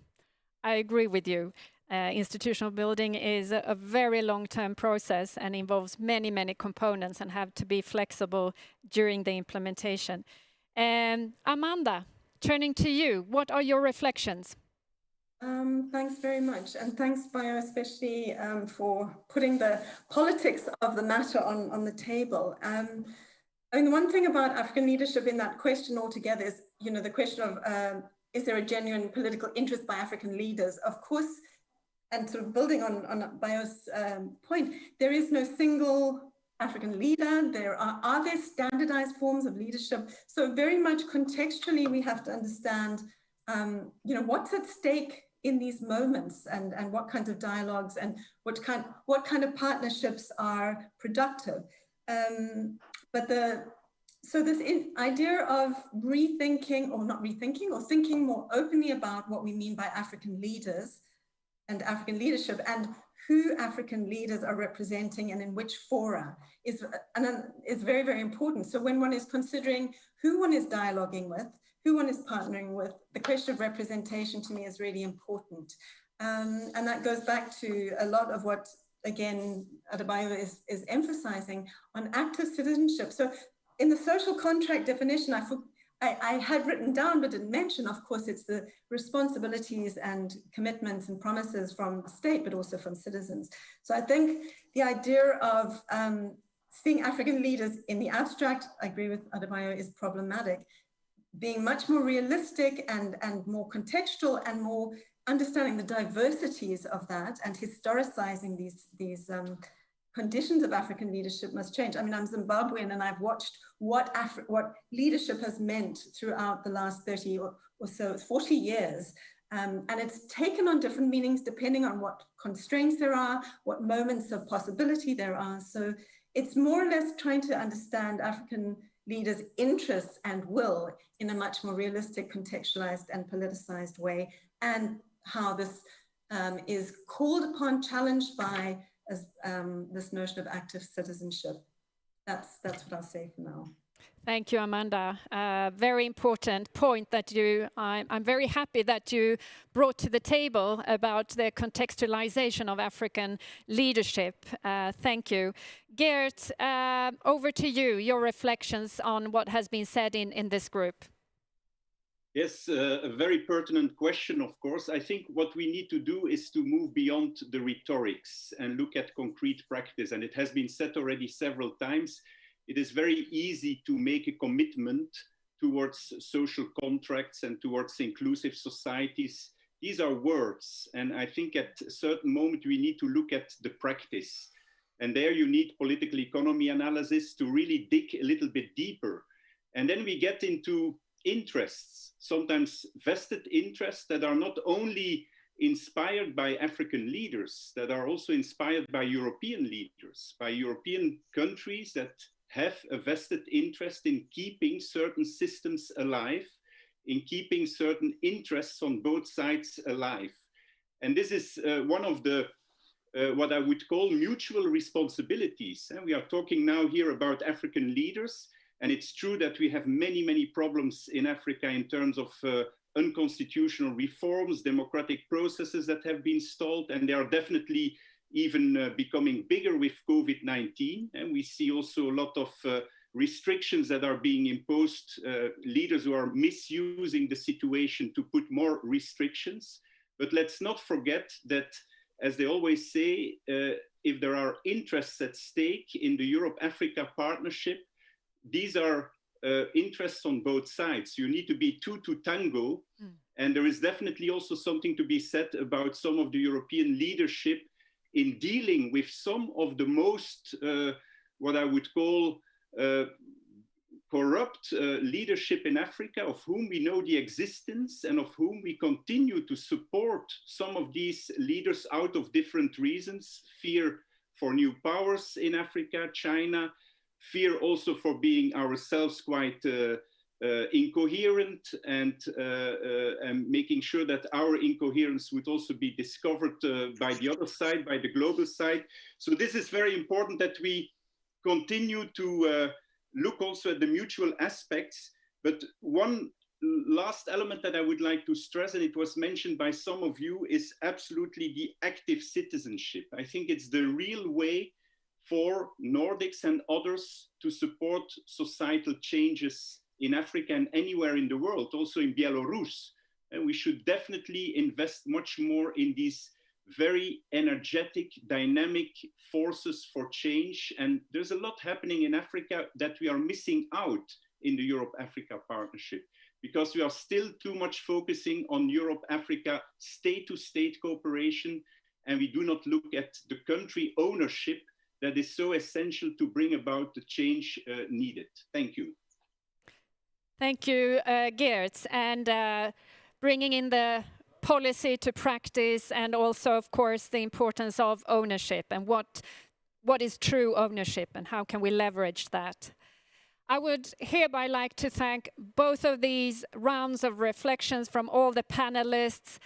agree with you. Institutional building is a very long-term process and involves many components and have to be flexible during the implementation. Amanda, turning to you, what are your reflections? Thanks very much, and thanks, Bio, especially for putting the politics of the matter on the table. I mean, the one thing about African leadership in that question altogether is, you know, the question of is there a genuine political interest by African leaders? Of course, and sort of building on Bio's point, there is no single African leader. Are there standardized forms of leadership? So very much contextually, we have to understand, you know, what's at stake in these moments, and what kinds of dialogues and what kind of partnerships are productive. So this idea of rethinking, or not rethinking, or thinking more openly about what we mean by African leaders and African leadership, and who African leaders are representing and in which fora is very important. So when one is considering who one is dialoguing with, who one is partnering with, the question of representation to me is really important. And that goes back to a lot of what, again, Adebayo is emphasizing on active citizenship. So in the social contract definition, I had written down but didn't mention, of course, it's the responsibilities and commitments and promises from the state, but also from citizens. So I think the idea of seeing African leaders in the abstract, I agree with Adebayo, is problematic. Being much more realistic and more contextual and more understanding the diversities of that and historicizing these conditions of African leadership must change. I mean, I'm Zimbabwean and I've watched what leadership has meant throughout the last 30 or so, 40 years. And it's taken on different meanings depending on what constraints there are, what moments of possibility there are. So it's more or less trying to understand African leaders' interests and will in a much more realistic, contextualized and politicized way, and how this is called upon, challenged by this notion of active citizenship. That's what I'll say for now. Thank you, Amanda. Very important point that I'm very happy that you brought to the table about the contextualization of African leadership. Thank you. Geert, over to you, your reflections on what has been said in this group. Yes, a very pertinent question, of course. I think what we need to do is to move beyond the rhetorics and look at concrete practice. And it has been said already several times. it is very easy to make a commitment towards social contracts and towards inclusive societies. These are words, and I think at a certain moment we need to look at the practice. And there you need political economy analysis to really dig a little bit deeper. And then we get into interests, sometimes vested interests that are not only inspired by African leaders, that are also inspired by European leaders, by European countries that have a vested interest in keeping certain systems alive, in keeping certain interests on both sides alive. And this is one of the, what I would call mutual responsibilities. And we are talking now here about African leaders, and it's true that we have many, many problems in Africa in terms of unconstitutional reforms, democratic processes that have been stalled, and they are definitely even becoming bigger with COVID-19. And we see also a lot of restrictions that are being imposed, leaders who are misusing the situation to put more restrictions. But let's not forget that, as they always say, if there are interests at stake in the Europe-Africa partnership, these are interests on both sides. You need to be two to tango. And there is definitely also something to be said about some of the European leadership in dealing with some of the most, what I would call corrupt leadership in Africa, of whom we know the existence and of whom we continue to support some of these leaders out of different reasons: fear for new powers in Africa, China, fear also for being ourselves quite incoherent, and making sure that our incoherence would also be discovered by the other side, by the global side. So this is very important that we continue to look also at the mutual aspects. But one last element that I would like to stress, and it was mentioned by some of you, is absolutely the active citizenship. I think it's the real way for Nordics and others to support societal changes in Africa and anywhere in the world, also in Belarus. And we should definitely invest much more in these very energetic, dynamic forces for change. And there's a lot happening in Africa that we are missing out in the Europe-Africa partnership, because we are still too much focusing on Europe-Africa state-to-state cooperation, and we do not look at the country ownership that is so essential to bring about the change needed. Thank you. Thank you, Geert, and bringing in the policy to practice, and also, of course, the importance of ownership and what is true ownership and how can we leverage that. I would hereby like to thank both of these rounds of reflections from all the panelists.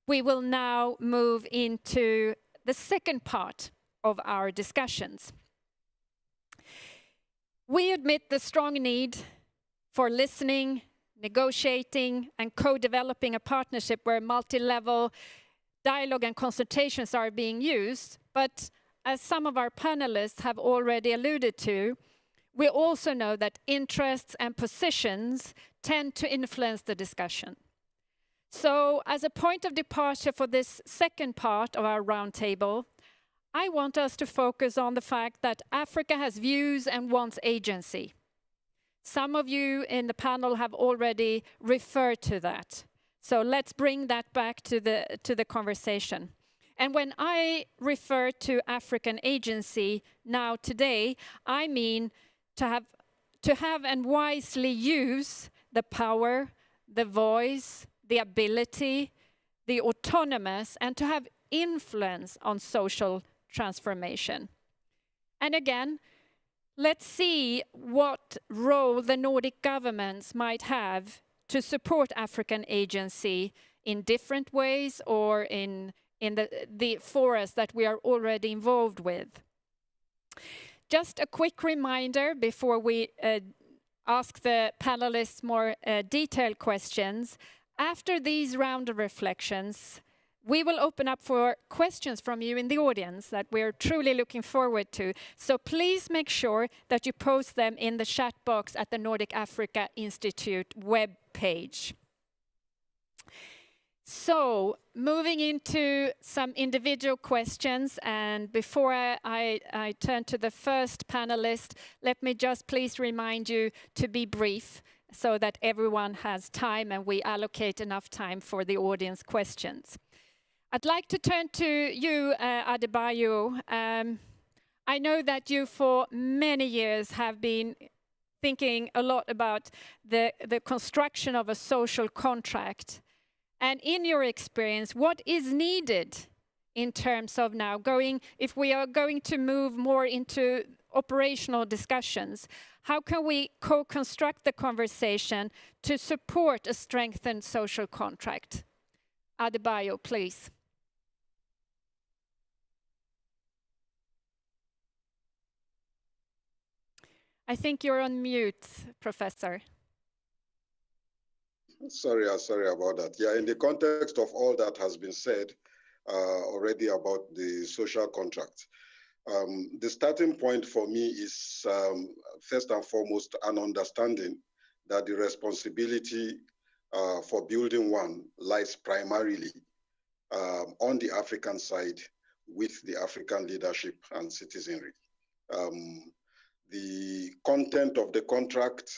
We will now move into the second part of our discussions. We admit the strong need for listening, negotiating, and co-developing a partnership where multi-level dialogue and consultations are being used. But as some of our panelists have already alluded to, we also know that interests and positions tend to influence the discussion. So as a point of departure for this second part of our roundtable, I want us to focus on the fact that Africa has views and wants agency. Some of you in the panel have already referred to that. So let's bring that back to the conversation. And when I refer to African agency now today, I mean to have and wisely use the power, the voice, the ability, the autonomous, and to have influence on social transformation. And again, let's see what role the Nordic governments might have to support African agency in different ways, or in the forest that we are already involved with. Just a quick reminder before we ask the panelists more detailed questions. After these round of reflections, we will open up for questions from you in the audience that we're truly looking forward to. So please make sure that you post them in the chat box at the Nordic Africa Institute web page. So, moving into some individual questions, and before I turn to the first panelist, let me just please remind you to be brief so that everyone has time and we allocate enough time for the audience questions. I'd like to turn to you, Adebayo. I know that you for many years have been thinking a lot about the construction of a social contract. And in your experience, what is needed in terms of now if we are going to move more into operational discussions, how can we co-construct the conversation to support a strengthened social contract? Adebayo, please. I think you're on mute, Professor. Sorry about that. Yeah, in the context of all that has been said already about the social contract, the starting point for me is first and foremost an understanding that the responsibility for building one lies primarily on the African side with the African leadership and citizenry. The content of the contract,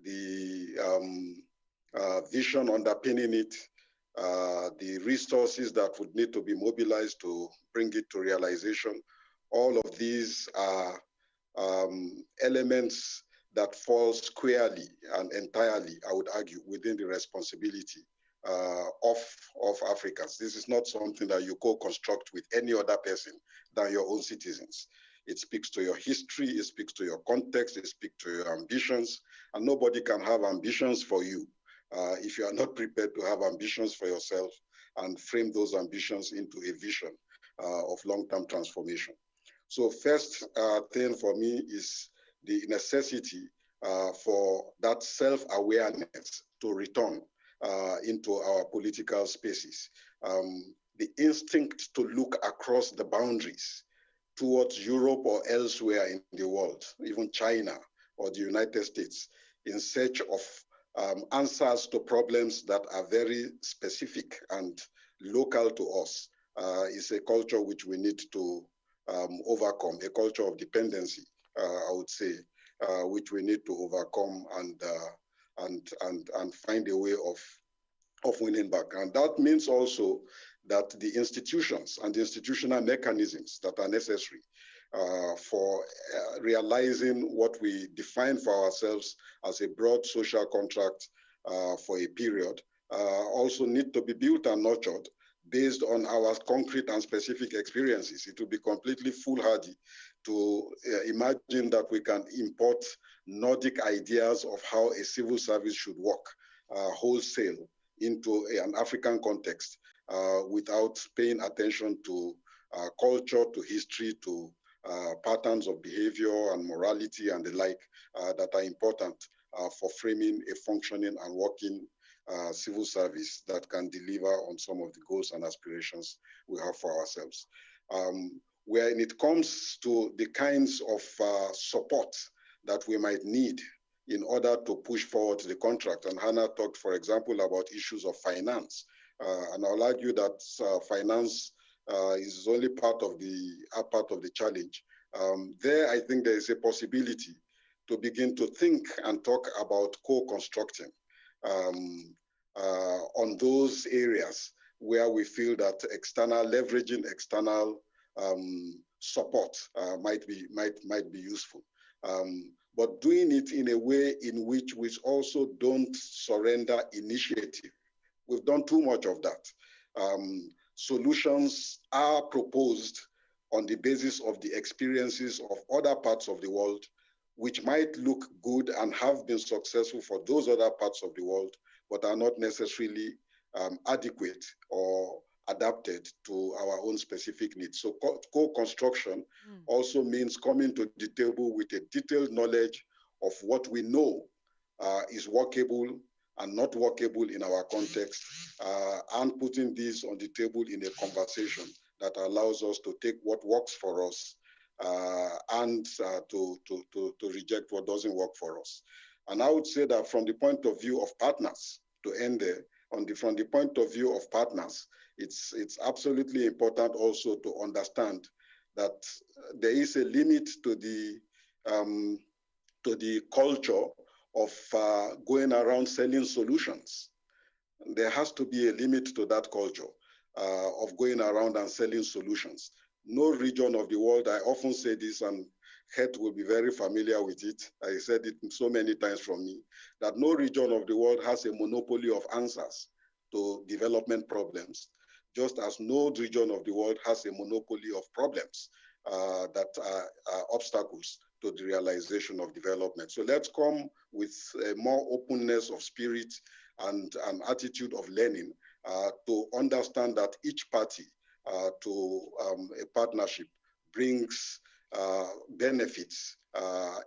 the vision underpinning it, the resources that would need to be mobilized to bring it to realization, all of these are elements that fall squarely and entirely, I would argue, within the responsibility of Africans. This is not something that you co-construct with any other person than your own citizens. It speaks to your history, it speaks to your context, it speaks to your ambitions, and nobody can have ambitions for you if you are not prepared to have ambitions for yourself and frame those ambitions into a vision of long-term transformation. So first thing for me is the necessity for that self-awareness to return into our political spaces. The instinct to look across the boundaries towards Europe or elsewhere in the world, even China or the United States, in search of answers to problems that are very specific and local to us, is a culture which we need to overcome, a culture of dependency, I would say, which we need to overcome and find a way of winning back. And that means also that the institutions and the institutional mechanisms that are necessary for realizing what we define for ourselves as a broad social contract for a period also need to be built and nurtured based on our concrete and specific experiences. It would be completely foolhardy to imagine that we can import Nordic ideas of how a civil service should work wholesale into an African context without paying attention to culture, to history, to patterns of behavior and morality and the like that are important for framing a functioning and working civil service that can deliver on some of the goals and aspirations we have for ourselves. When it comes to the kinds of support that we might need in order to push forward the contract, and Hanna talked, for example, about issues of finance, and I'll argue that finance is only part of the challenge. There, I think there is a possibility to begin to think and talk about co-constructing on those areas where we feel that leveraging external support might be useful. But doing it in a way in which we also don't surrender initiative. We've done too much of that. Solutions are proposed on the basis of the experiences of other parts of the world, which might look good and have been successful for those other parts of the world, but are not necessarily adequate or adapted to our own specific needs. So co-construction also means coming to the table with a detailed knowledge of what we know is workable and not workable in our context, and putting this on the table in a conversation that allows us to take what works for us and to reject what doesn't work for us. And I would say that from the point of view of partners, to end there, from the point of view of partners, it's absolutely important also to understand that there is a limit to the culture of going around selling solutions. There has to be a limit to that culture of going around and selling solutions. No region of the world, I often say this, and Het will be very familiar with it. I said it so many times from me, that no region of the world has a monopoly of answers to development problems, just as no region of the world has a monopoly of problems that are obstacles to the realization of development. So let's come with more openness of spirit and an attitude of learning to understand that each party to a partnership brings benefits,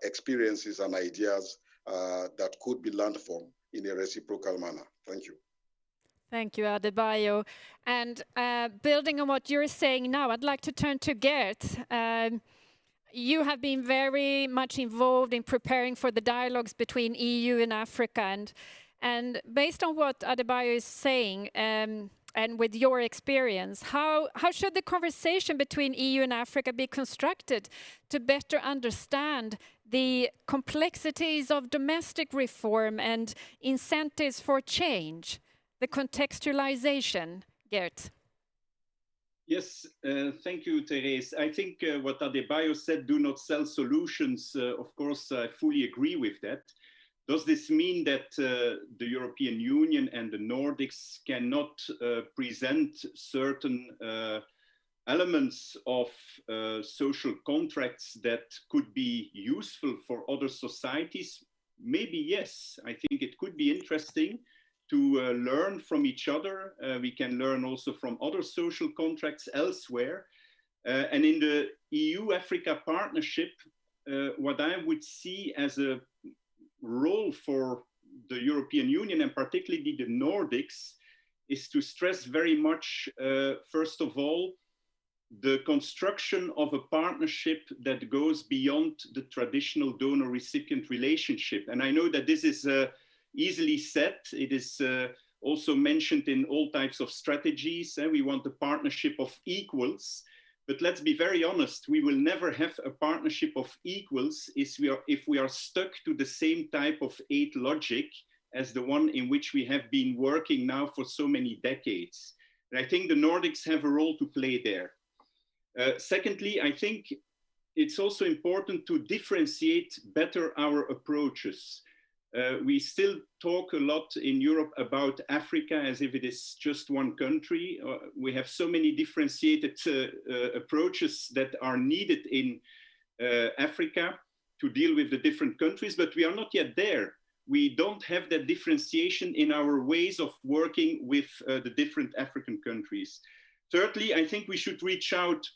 experiences, and ideas that could be learned from in a reciprocal manner. Thank you. Thank you, Adebayo. And building on what you're saying now, I'd like to turn to Geert. You have been very much involved in preparing for the dialogues between EU and Africa. And based on what Adebayo is saying, and with your experience, how should the conversation between EU and Africa be constructed to better understand the complexities of domestic reform and incentives for change, the contextualization? Geert. Yes, thank you, Therese. I think what Adebayo said, do not sell solutions, of course, I fully agree with that. Does this mean that the European Union and the Nordics cannot present certain elements of social contracts that could be useful for other societies? Maybe yes. I think it could be interesting to learn from each other. We can learn also from other social contracts elsewhere. And in the EU-Africa partnership, what I would see as a role for the European Union, and particularly the Nordics, is to stress very much, first of all, the construction of a partnership that goes beyond the traditional donor-recipient relationship. And I know that this is easily said. It is also mentioned in all types of strategies. We want a partnership of equals. But let's be very honest, we will never have a partnership of equals if we are stuck to the same type of aid logic as the one in which we have been working now for so many decades. And I think the Nordics have a role to play there. Secondly, I think it's also important to differentiate better our approaches. We still talk a lot in Europe about Africa as if it is just one country. We have so many differentiated approaches that are needed in Africa to deal with the different countries, but we are not yet there. We don't have that differentiation in our ways of working with the different African countries. Thirdly, I think we should reach out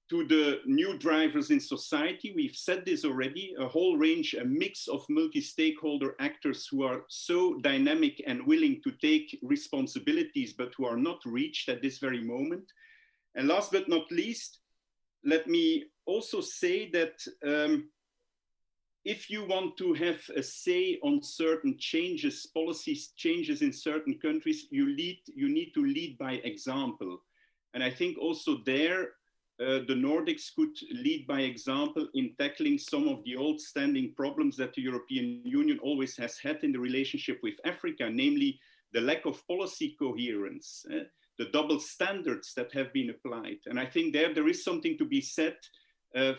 to the new drivers in society. We've said this already, a whole range, a mix of multi-stakeholder actors who are so dynamic and willing to take responsibilities, but who are not reached at this very moment. And last but not least, let me also say that if you want to have a say on certain changes, policies changes in certain countries, you need to lead by example. And I think also there, the Nordics could lead by example in tackling some of the old-standing problems that the European Union always has had in the relationship with Africa, namely the lack of policy coherence, the double standards that have been applied. And I think there is something to be said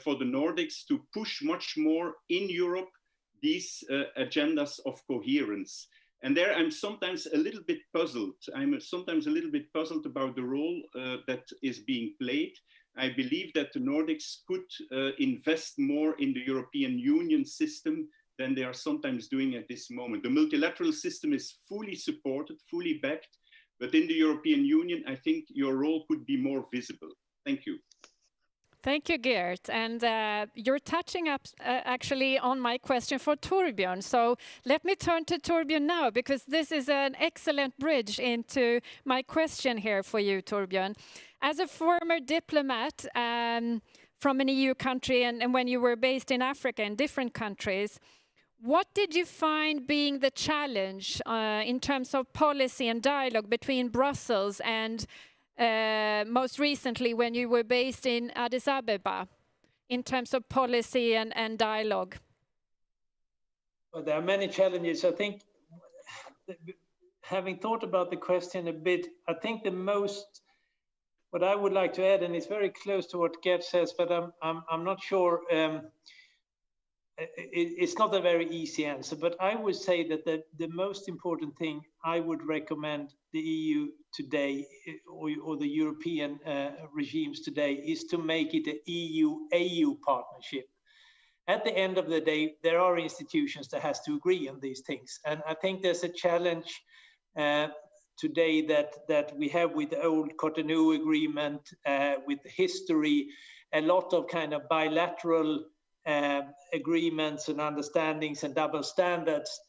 for the Nordics to push much more in Europe these agendas of coherence. And there I'm sometimes a little bit puzzled. I'm sometimes a little bit puzzled about the role that is being played. I believe that the Nordics could invest more in the European Union system than they are sometimes doing at this moment. The multilateral system is fully supported, fully backed, but in the European Union, I think your role could be more visible. Thank you. Thank you, Geert. And you're touching up actually on my question for Torbjörn. So let me turn to Torbjörn now, because this is an excellent bridge into my question here for you, Torbjörn. As a former diplomat from an EU country, and when you were based in Africa in different countries, What did you find being the challenge in terms of policy and dialogue between Brussels and most recently when you were based in Addis Ababa, in terms of policy and dialogue? Well, there are many challenges. I think, having thought about the question a bit, I think what I would like to add, and it's very close to what Gert says, but I'm not sure. It's not a very easy answer, but I would say that the most important thing I would recommend the EU today, or the European regimes today, is to make it an EU-AU partnership. At the end of the day, there are institutions that has to agree on these things. And I think there's a challenge today that we have with the old Cotonou agreement, with history, a lot of kind of bilateral agreements and understandings and double standards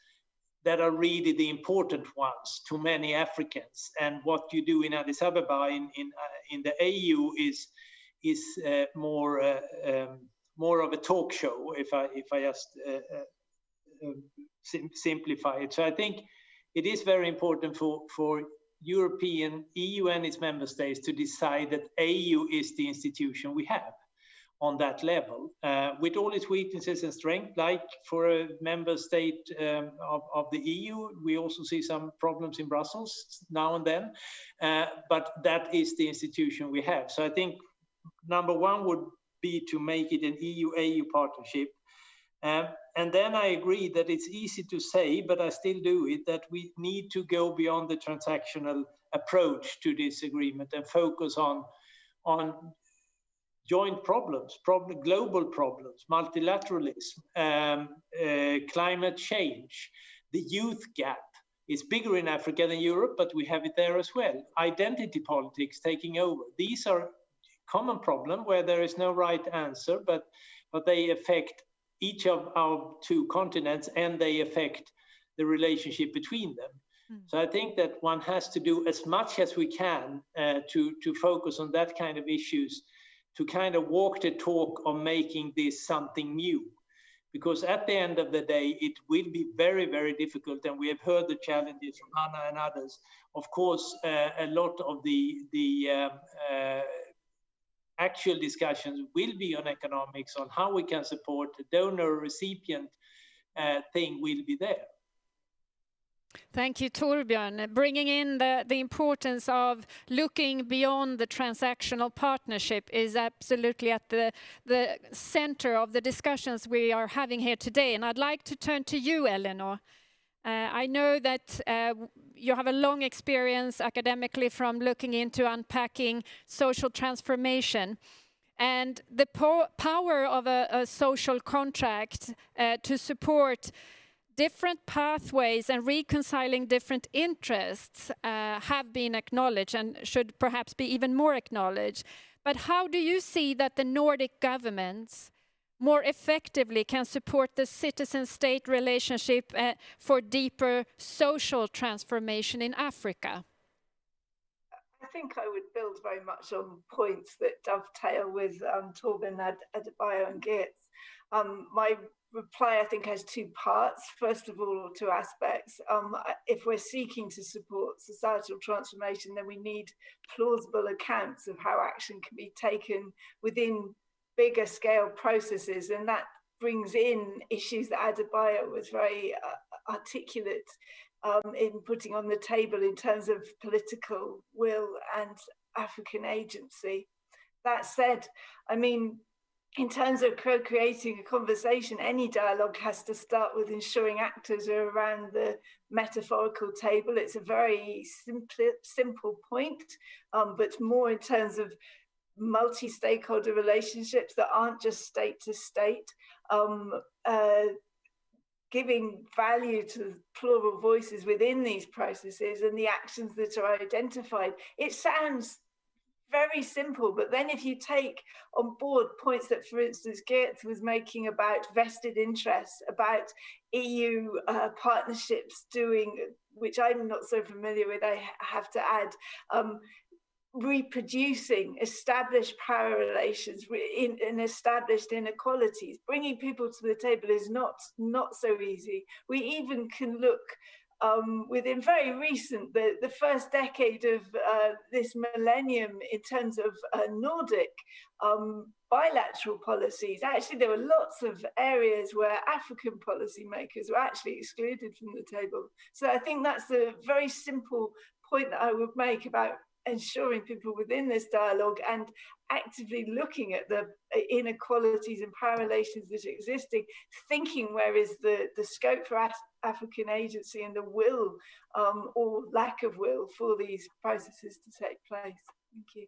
that are really the important ones to many Africans. And what you do in Addis Ababa in the AU is more of a talk show, if I just simplify it. So I think it is very important for European EU and its member states to decide that AU is the institution we have on that level, with all its weaknesses and strengths. Like for a member state of the EU, we also see some problems in Brussels now and then, but that is the institution we have. So I think number one would be to make it an EU-AU partnership. And then I agree that it's easy to say, but I still do it, that we need to go beyond the transactional approach to this agreement and focus on joint problems, global problems, multilateralism, climate change, the youth gap. It's bigger in Africa than Europe, but we have it there as well. Identity politics taking over. These are common problem where there is no right answer, but they affect each of our two continents, and they affect the relationship between them. So I think that one has to do as much as we can to focus on that kind of issues, to kind of walk the talk of making this something new. Because at the end of the day, it will be very, very difficult, and we have heard the challenges from Hanna and others. Of course, a lot of the actual discussions will be on economics, on how we can support the donor-recipient thing will be there. Thank you, Torbjörn. Bringing in the importance of looking beyond the transactional partnership is absolutely at the center of the discussions we are having here today. And I'd like to turn to you, Eleanor. I know that you have a long experience academically from looking into unpacking social transformation. And the power of a social contract to support different pathways and reconciling different interests have been acknowledged and should perhaps be even more acknowledged. But how do you see that the Nordic governments more effectively can support the citizen-state relationship for deeper social transformation in Africa? I think I would build very much on points that dovetail with Torbjörn, Adebayo and Geert. My reply, I think, has two parts. First of all, or two aspects. If we're seeking to support societal transformation, then we need plausible accounts of how action can be taken within bigger scale processes. And that brings in issues that Adebayo was very articulate in putting on the table in terms of political will and African agency. That said, I mean, in terms of co-creating a conversation, any dialogue has to start with ensuring actors are around the metaphorical table. It's a very simple point, but more in terms of multi-stakeholder relationships that aren't just state to state, giving value to plural voices within these processes and the actions that are identified. It sounds very simple, but then if you take on board points that, for instance, Geert was making about vested interests, about EU partnerships doing, which I'm not so familiar with, I have to add, reproducing established power relations and established inequalities. Bringing people to the table is not so easy. We even can look within very recent, the first decade of this millennium in terms of Nordic bilateral policies. Actually, there were lots of areas where African policymakers were actually excluded from the table. So I think that's a very simple point that I would make about ensuring people within this dialogue and actively looking at the inequalities and power relations that are existing, thinking where is the scope for African agency and the will or lack of will for these processes to take place. Thank you.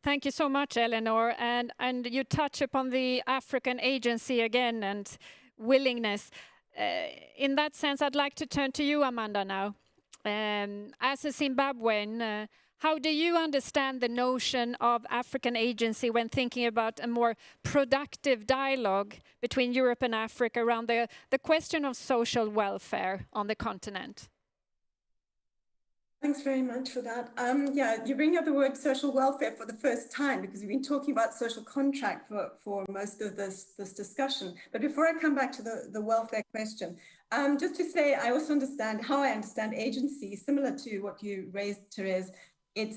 Thank you so much, Eleanor. And you touch upon the African agency again and willingness. In that sense, I'd like to turn to you, Amanda, now. As a Zimbabwean, how do you understand the notion of African agency when thinking about a more productive dialogue between Europe and Africa around the question of social welfare on the continent? Thanks very much for that. Yeah, you bring up the word social welfare for the first time because we've been talking about social contract for most of this discussion. But before I come back to the welfare question, just to say, I also understand how I understand agency, similar to what you raised, Therese. It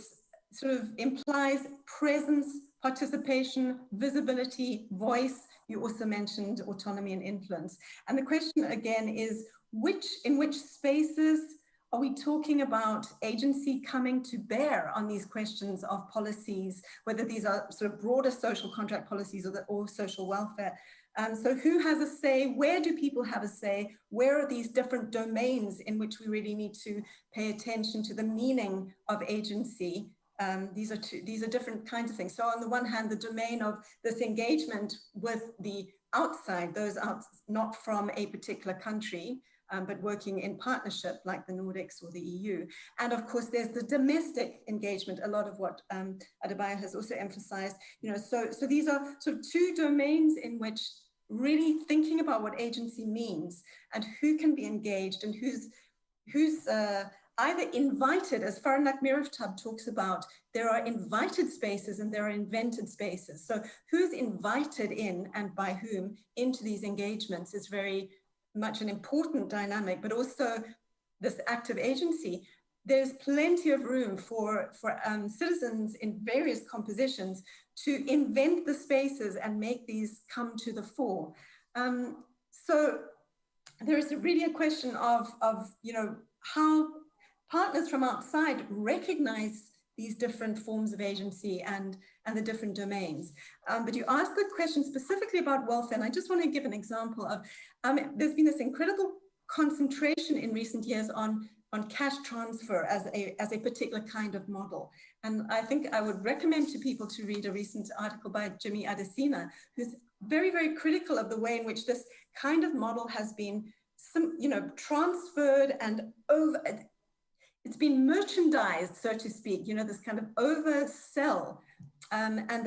sort of implies presence, participation, visibility, voice. You also mentioned autonomy and influence. And the question again is, in which spaces are we talking about agency coming to bear on these questions of policies, whether these are sort of broader social contract policies or social welfare? So who has a say? Where do people have a say? Where are these different domains in which we really need to pay attention to the meaning of agency? These are different kinds of things. So on the one hand, the domain of this engagement with the outside, those out, not from a particular country, but working in partnership like the Nordics or the EU. And of course, there's the domestic engagement, a lot of what Adebayo has also emphasized. So these are sort of two domains in which really thinking about what agency means and who can be engaged and who's either invited, as Farnak Miraftab talks about, there are invited spaces and there are invented spaces. So who's invited in and by whom into these engagements is very much an important dynamic, but also this active agency. There's plenty of room for citizens in various compositions to invent the spaces and make these come to the fore. So there is really a question of how partners from outside recognize these different forms of agency and the different domains. But you asked the question specifically about welfare, and I just want to give an example of, there's been this incredible concentration in recent years on cash transfer as a particular kind of model. And I think I would recommend to people to read a recent article by Jimmy Adesina, who's very, very critical of the way in which this kind of model has been transferred and it's been merchandised, so to speak, this kind of oversell. And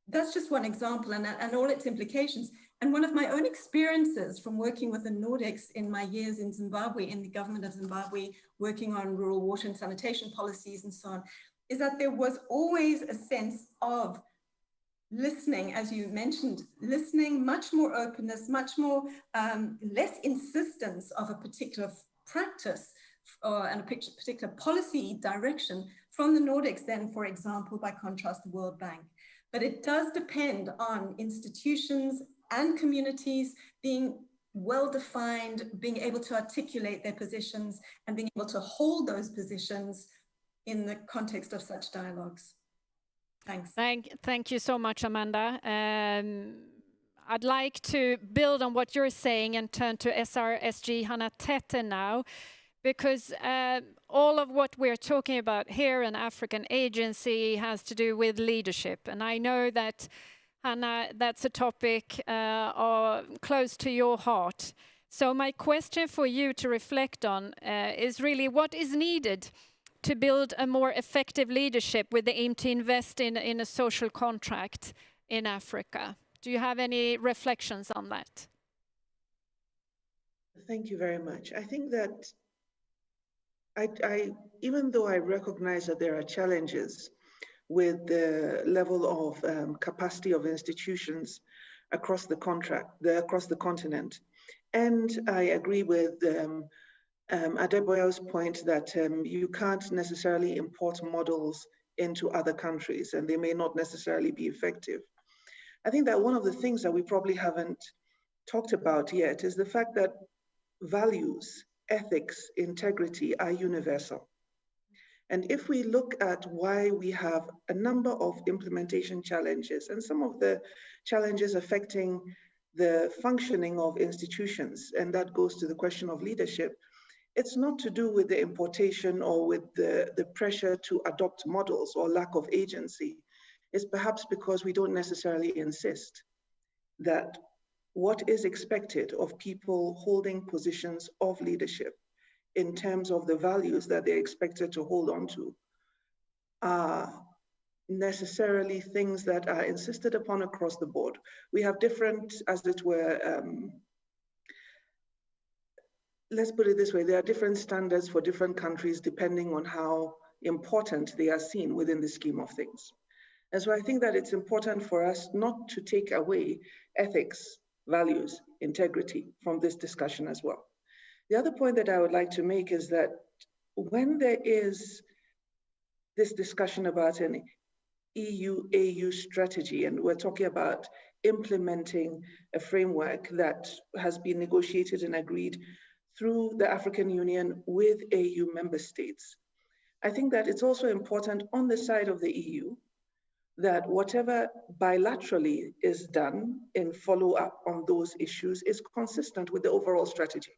that's just one example and all its implications. And one of my own experiences from working with the Nordics in my years in Zimbabwe, in the government of Zimbabwe, working on rural water and sanitation policies and so on, is that there was always a sense of listening, as you mentioned, listening, much more openness, much more less insistence of a particular practice and a particular policy direction from the Nordics than, for example, by contrast, the World Bank. But it does depend on institutions and communities being well-defined, being able to articulate their positions and being able to hold those positions in the context of such dialogues. Thanks. Thank you so much, Amanda. I'd like to build on what you're saying and turn to SRSG Hanna Tetteh now, because all of what we're talking about here in African agency has to do with leadership. And I know that, Hanna, that's a topic close to your heart. So my question for you to reflect on is really what is needed to build a more effective leadership with the aim to invest in a social contract in Africa. Do you have any reflections on that? Thank you very much. I think that I even though I recognize that there are challenges with the level of capacity of institutions across the continent, and I agree with Adebayo's point that you can't necessarily import models into other countries, and they may not necessarily be effective. I think that one of the things that we probably haven't talked about yet is the fact that values, ethics, integrity are universal. And if we look at why we have a number of implementation challenges and some of the challenges affecting the functioning of institutions, and that goes to the question of leadership, it's not to do with the importation or with the pressure to adopt models or lack of agency. It's perhaps because we don't necessarily insist that what is expected of people holding positions of leadership in terms of the values that they're expected to hold on to are necessarily things that are insisted upon across the board. We have different, as it were, let's put it this way, there are different standards for different countries depending on how important they are seen within the scheme of things. And so I think that it's important for us not to take away ethics, values, integrity from this discussion as well. The other point that I would like to make is that when there is this discussion about an EU-AU strategy, and we're talking about implementing a framework that has been negotiated and agreed through the African Union with AU member states, I think that it's also important on the side of the EU that whatever bilaterally is done in follow-up on those issues is consistent with the overall strategy.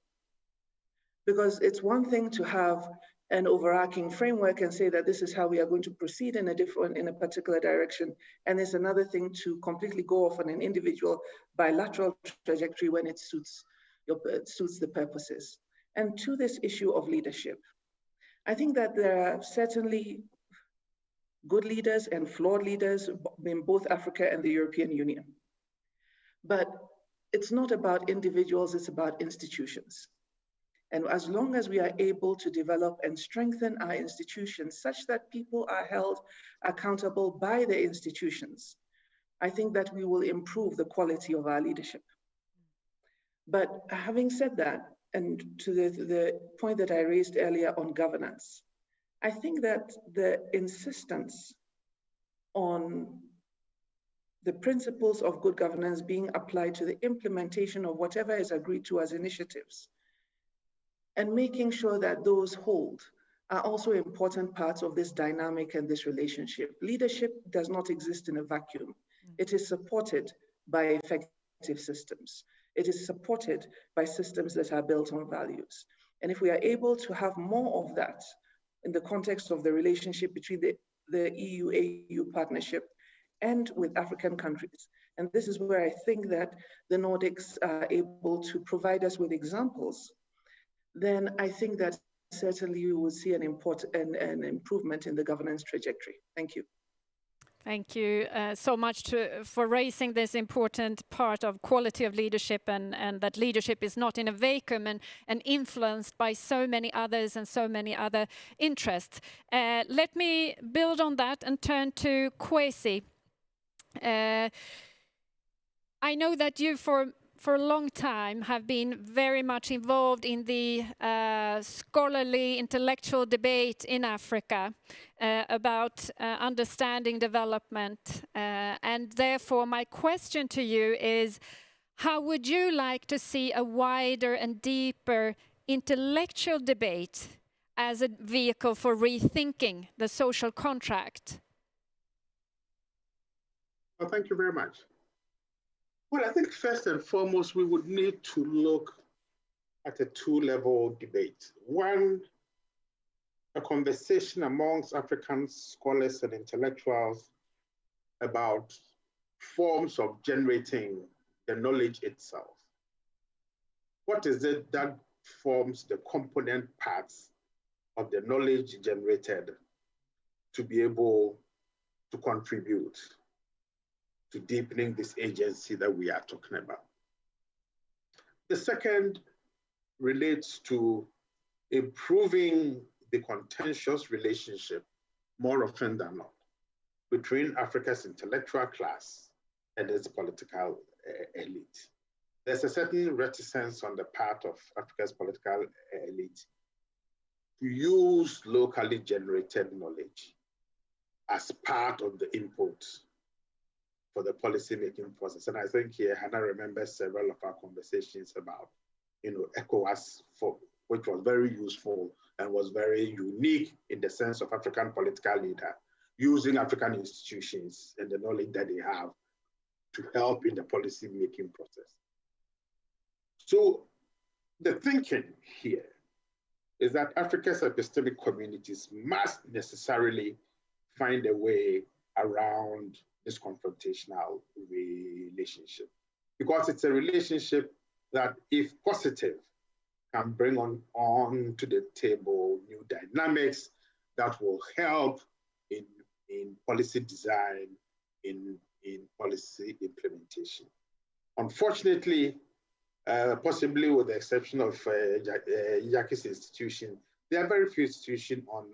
Because it's one thing to have an overarching framework and say that this is how we are going to proceed in a particular direction, and it's another thing to completely go off on an individual bilateral trajectory when it suits the purposes. And to this issue of leadership, I think that there are certainly good leaders and flawed leaders in both Africa and the European Union. But it's not about individuals, it's about institutions. And as long as we are able to develop and strengthen our institutions such that people are held accountable by the institutions, I think that we will improve the quality of our leadership. But having said that, and to the point that I raised earlier on governance, I think that the insistence on the principles of good governance being applied to the implementation of whatever is agreed to as initiatives, and making sure that those hold, are also important parts of this dynamic and this relationship. Leadership does not exist in a vacuum. It is supported by effective systems. It is supported by systems that are built on values. And if we are able to have more of that in the context of the relationship between the EU-AU partnership and with African countries, and this is where I think that the Nordics are able to provide us with examples, then I think that certainly we will see an improvement in the governance trajectory. Thank you. Thank you so much for raising this important part of quality of leadership, and that leadership is not in a vacuum and influenced by so many others and so many other interests. Let me build on that and turn to Kwesi. I know that you for a long time have been very much involved in the scholarly intellectual debate in Africa about understanding development. And therefore my question to you is, how would you like to see a wider and deeper intellectual debate as a vehicle for rethinking the social contract? Well, thank you very much. Well, I think first and foremost, we would need to look at a two-level debate. One, a conversation amongst African scholars and intellectuals about forms of generating the knowledge itself. What is it that forms the component parts of the knowledge generated to be able to contribute to deepening this agency that we are talking about? The second relates to improving the contentious relationship, more often than not, between Africa's intellectual class and its political elite. There's a certain reticence on the part of Africa's political elite to use locally generated knowledge as part of the input for the policy-making process. And I think here, Hanna remembers several of our conversations about, ECOWAS, which was very useful and was very unique in the sense of African political leader, using African institutions and the knowledge that they have to help in the policy-making process. So the thinking here is that Africa's epistemic communities must necessarily find a way around this confrontational relationship, because it's a relationship that, if positive, can bring on to the table new dynamics that will help in policy design, in policy implementation. Unfortunately, possibly with the exception of Jackie's institution, there are very few institutions on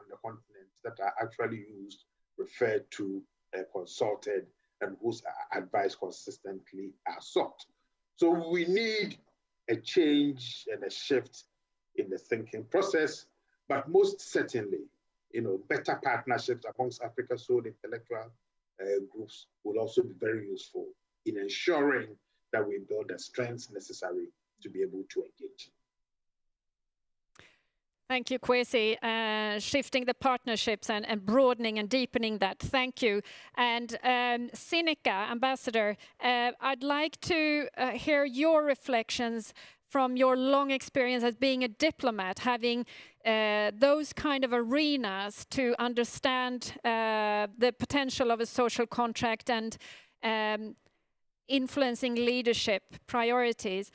the continent that are actually used, referred to, consulted, and whose advice consistently are sought. So we need a change and a shift in the thinking process, but most certainly, better partnerships amongst Africa's own intellectual groups will also be very useful in ensuring that we build the strengths necessary to be able to engage. Thank you, Kwesi. Shifting the partnerships and broadening and deepening that. Thank you. And Sinikka, Ambassador, I'd like to hear your reflections from your long experience as being a diplomat, having those kind of arenas to understand the potential of a social contract and influencing leadership priorities.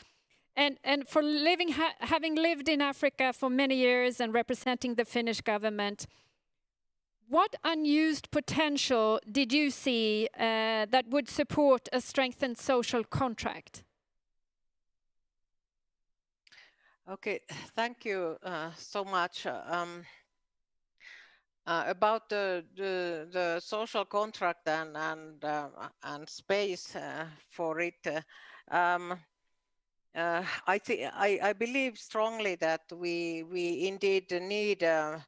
And for having lived in Africa for many years and representing the Finnish government, what unused potential did you see that would support a strengthened social contract? Okay, thank you so much. About the social contract and space for it. I believe strongly that we indeed need a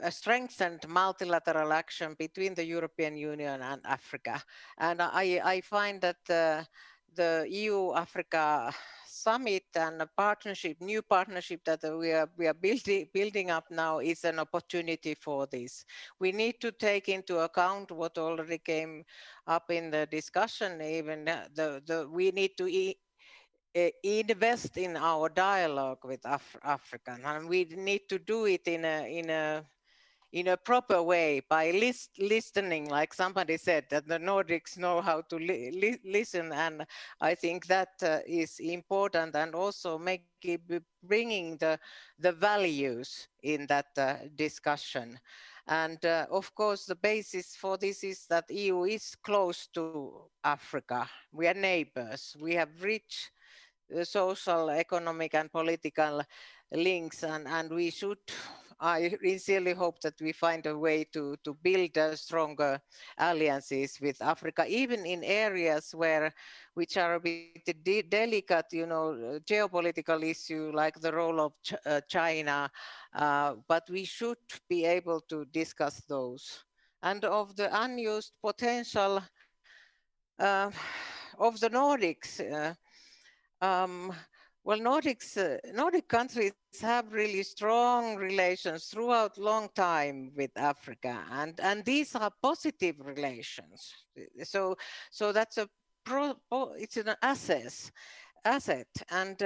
strengthened multilateral action between the European Union and Africa. And I find that the EU-Africa summit and a new partnership that we are building up now is an opportunity for this. We need to take into account what already came up in the discussion. Even we need to invest in our dialogue with Africa, and we need to do it in a proper way by listening, like somebody said, that the Nordics know how to listen, and I think that is important, and also bringing the values in that discussion. And of course, the basis for this is that EU is close to Africa. We are neighbors. We have rich social, economic, and political links, and we should. I sincerely hope that we find a way to build stronger alliances with Africa, even in areas which are a bit delicate, geopolitical issue like the role of China, but we should be able to discuss those. And of the unused potential of the Nordics, well, Nordic countries have really strong relations throughout long time with Africa, and these are positive relations. So that's it's an asset, and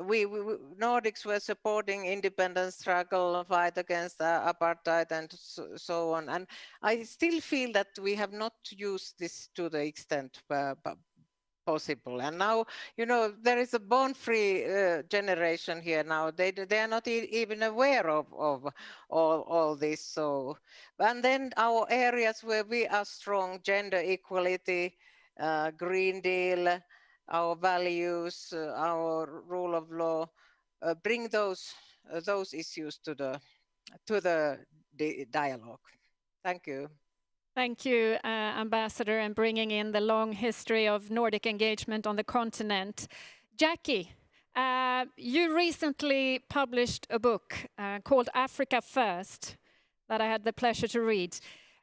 we Nordics were supporting independence struggle, fight against apartheid, and so on. And I still feel that we have not used this to the extent possible. And now, there is a born-free generation here now. They are not even aware of all this. So, and then our areas where we are strong: gender equality, Green Deal, our values, our rule of law. Bring those those issues to the dialogue. Thank you. Thank you, Ambassador, and bringing in the long history of Nordic engagement on the continent. Jakkie, you recently published a book called Africa First that I had the pleasure to read.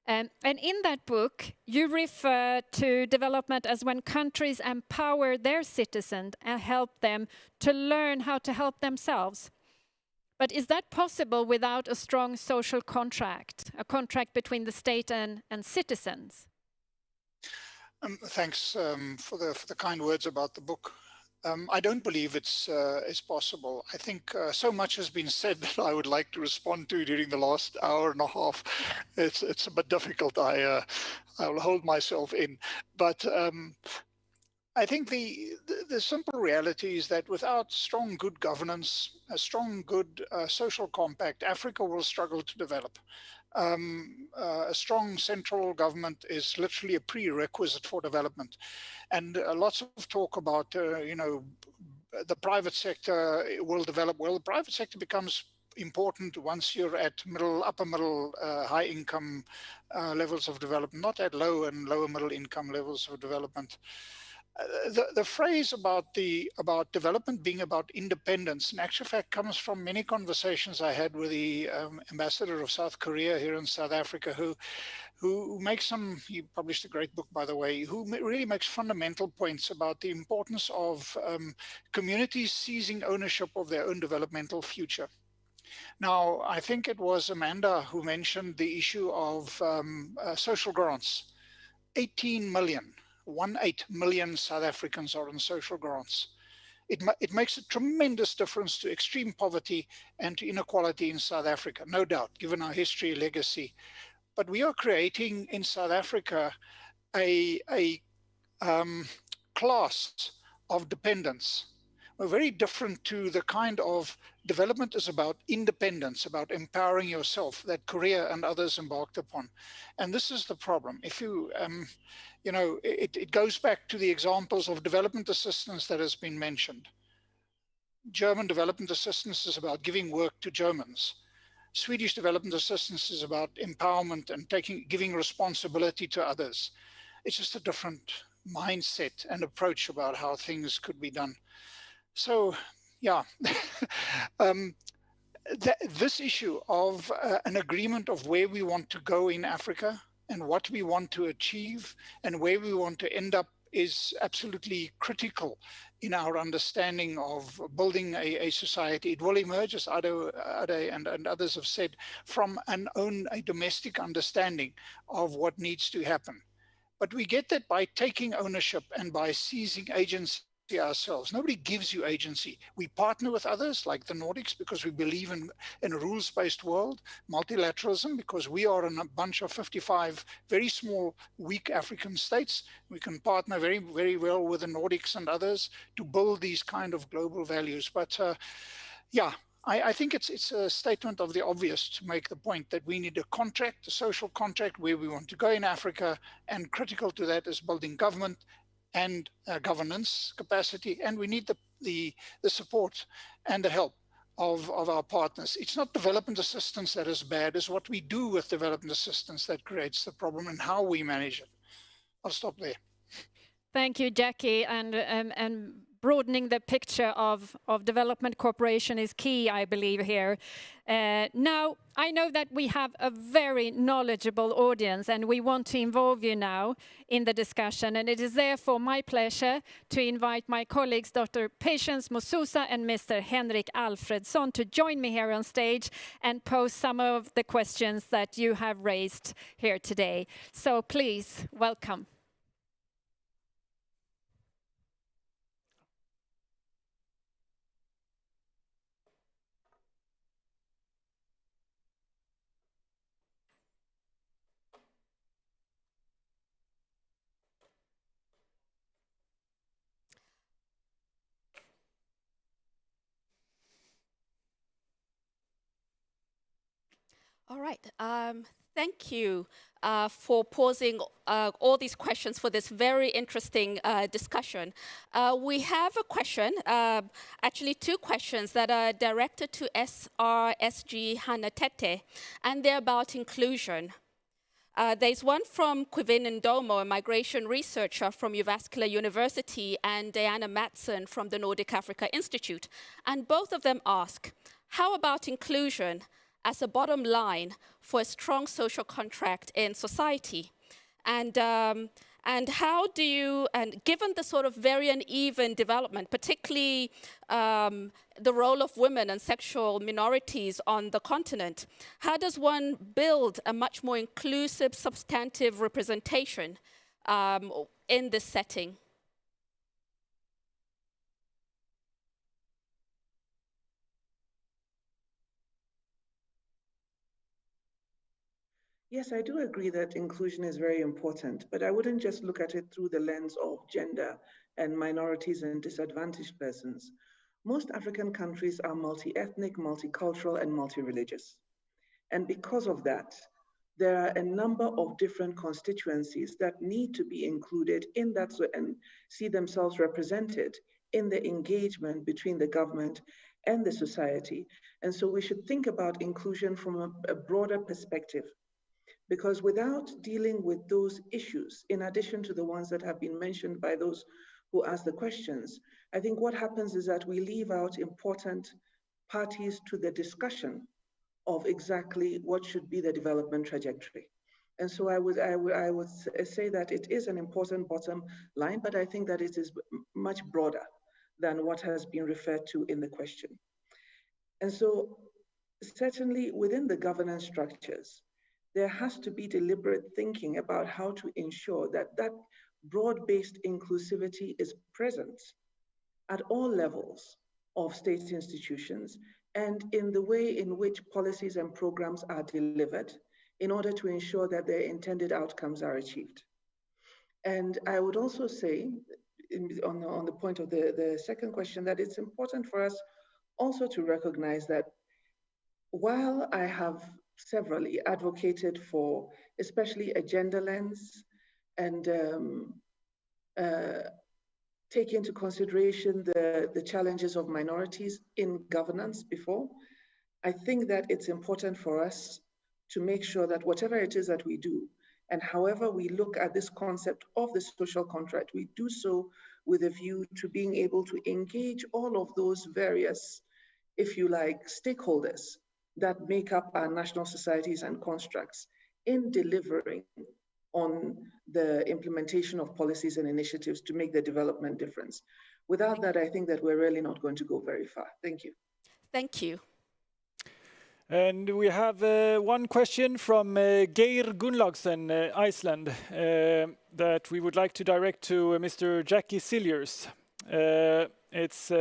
And in that book, you refer to development as when countries empower their citizens and help them to learn how to help themselves. But is that possible without a strong social contract, a contract between the state and citizens? Thanks for the kind words about the book. I don't believe it's possible. I think so much has been said that I would like to respond to during the last hour and a half. It's a bit difficult. I will hold myself in, but I think the simple reality is that without strong, good governance, a strong, good social compact, Africa will struggle to develop. A strong central government is literally a prerequisite for development. And lots of talk about, the private sector will develop. Well, the private sector becomes important once you're at upper middle, high income levels of development, not at low and lower middle income levels of development. The phrase about development being about independence, in actual fact, comes from many conversations I had with the ambassador of South Korea here in South Africa, who makes he published a great book, by the way, who really makes fundamental points about the importance of communities seizing ownership of their own developmental future. Now, I think it was Amanda who mentioned the issue of social grants. 18 million South Africans are on social grants. It makes a tremendous difference to extreme poverty and to inequality in South Africa, no doubt, given our history, legacy. But we are creating in South Africa a class of dependence. We're very different to the kind of development is about independence, about empowering yourself that Korea and others embarked upon. And this is the problem. If you it goes back to the examples of development assistance that has been mentioned. German development assistance is about giving work to Germans. Swedish development assistance is about empowerment and giving responsibility to others. It's just a different mindset and approach about how things could be done. So, yeah, this issue of an agreement of where we want to go in Africa and what we want to achieve and where we want to end up is absolutely critical in our understanding of building a society. It will emerge, as Ade and others have said, from a domestic understanding of what needs to happen. But we get that by taking ownership and by seizing agency ourselves. Nobody gives you agency. We partner with others like the Nordics because we believe in a rules-based world, multilateralism because we are in a bunch of 55 very small, weak African states. We can partner very, very well with the Nordics and others to build these kind of global values. But I think it's a statement of the obvious to make the point that we need a contract, a social contract where we want to go in Africa, and critical to that is building government and governance capacity, and we need the support and the help of our partners. It's not development assistance that is bad, it's what we do with development assistance that creates the problem and how we manage it. I'll stop there. Thank you, Jakkie, and broadening the picture of development cooperation is key, I believe, here. Now, I know that we have a very knowledgeable audience and we want to involve you now in the discussion, and it is therefore my pleasure to invite my colleagues, Dr. Patience Mususa and Mr. Henrik Alfredsson, to join me here on stage and pose some of the questions that you have raised here today. So please, welcome. All right. Thank you for posing all these questions for this very interesting discussion. We have a question, actually two questions that are directed to SRSG Hanna Tetteh, and they're about inclusion. There's one from Quivin Ndomo, a migration researcher from Uvascular University, and Diana Matson from the Nordic Africa Institute. And both of them ask, how about inclusion as a bottom line for a strong social contract in society? And how do you, and given the sort of very uneven development, particularly the role of women and sexual minorities on the continent, how does one build a much more inclusive, substantive representation in this setting? Yes, I do agree that inclusion is very important, but I wouldn't just look at it through the lens of gender and minorities and disadvantaged persons. Most African countries are multi-ethnic, multicultural, and multi-religious. And because of that, there are a number of different constituencies that need to be included in that and see themselves represented in the engagement between the government and the society. And so we should think about inclusion from a broader perspective. Because without dealing with those issues, in addition to the ones that have been mentioned by those who asked the questions, I think what happens is that we leave out important parties to the discussion of exactly what should be the development trajectory. And so I would say that it is an important bottom line, but I think that it is much broader than what has been referred to in the question. And so certainly within the governance structures, there has to be deliberate thinking about how to ensure that that broad-based inclusivity is present at all levels of state institutions and in the way in which policies and programs are delivered in order to ensure that their intended outcomes are achieved. And I would also say, on the point of the second question, that it's important for us also to recognize that while I have severally advocated for especially a gender lens and take into consideration the challenges of minorities in governance before, I think that it's important for us to make sure that whatever it is that we do, and however we look at this concept of the social contract, we do so with a view to being able to engage all of those various, if you like, stakeholders that make up our national societies and constructs in delivering on the implementation of policies and initiatives to make the development difference. Without that, I think that we're really not going to go very far. Thank you. Thank you. And we have one question from Geir Gunnlaugsen, Iceland, that we would like to direct to Mr. Jakkie Cilliers. It's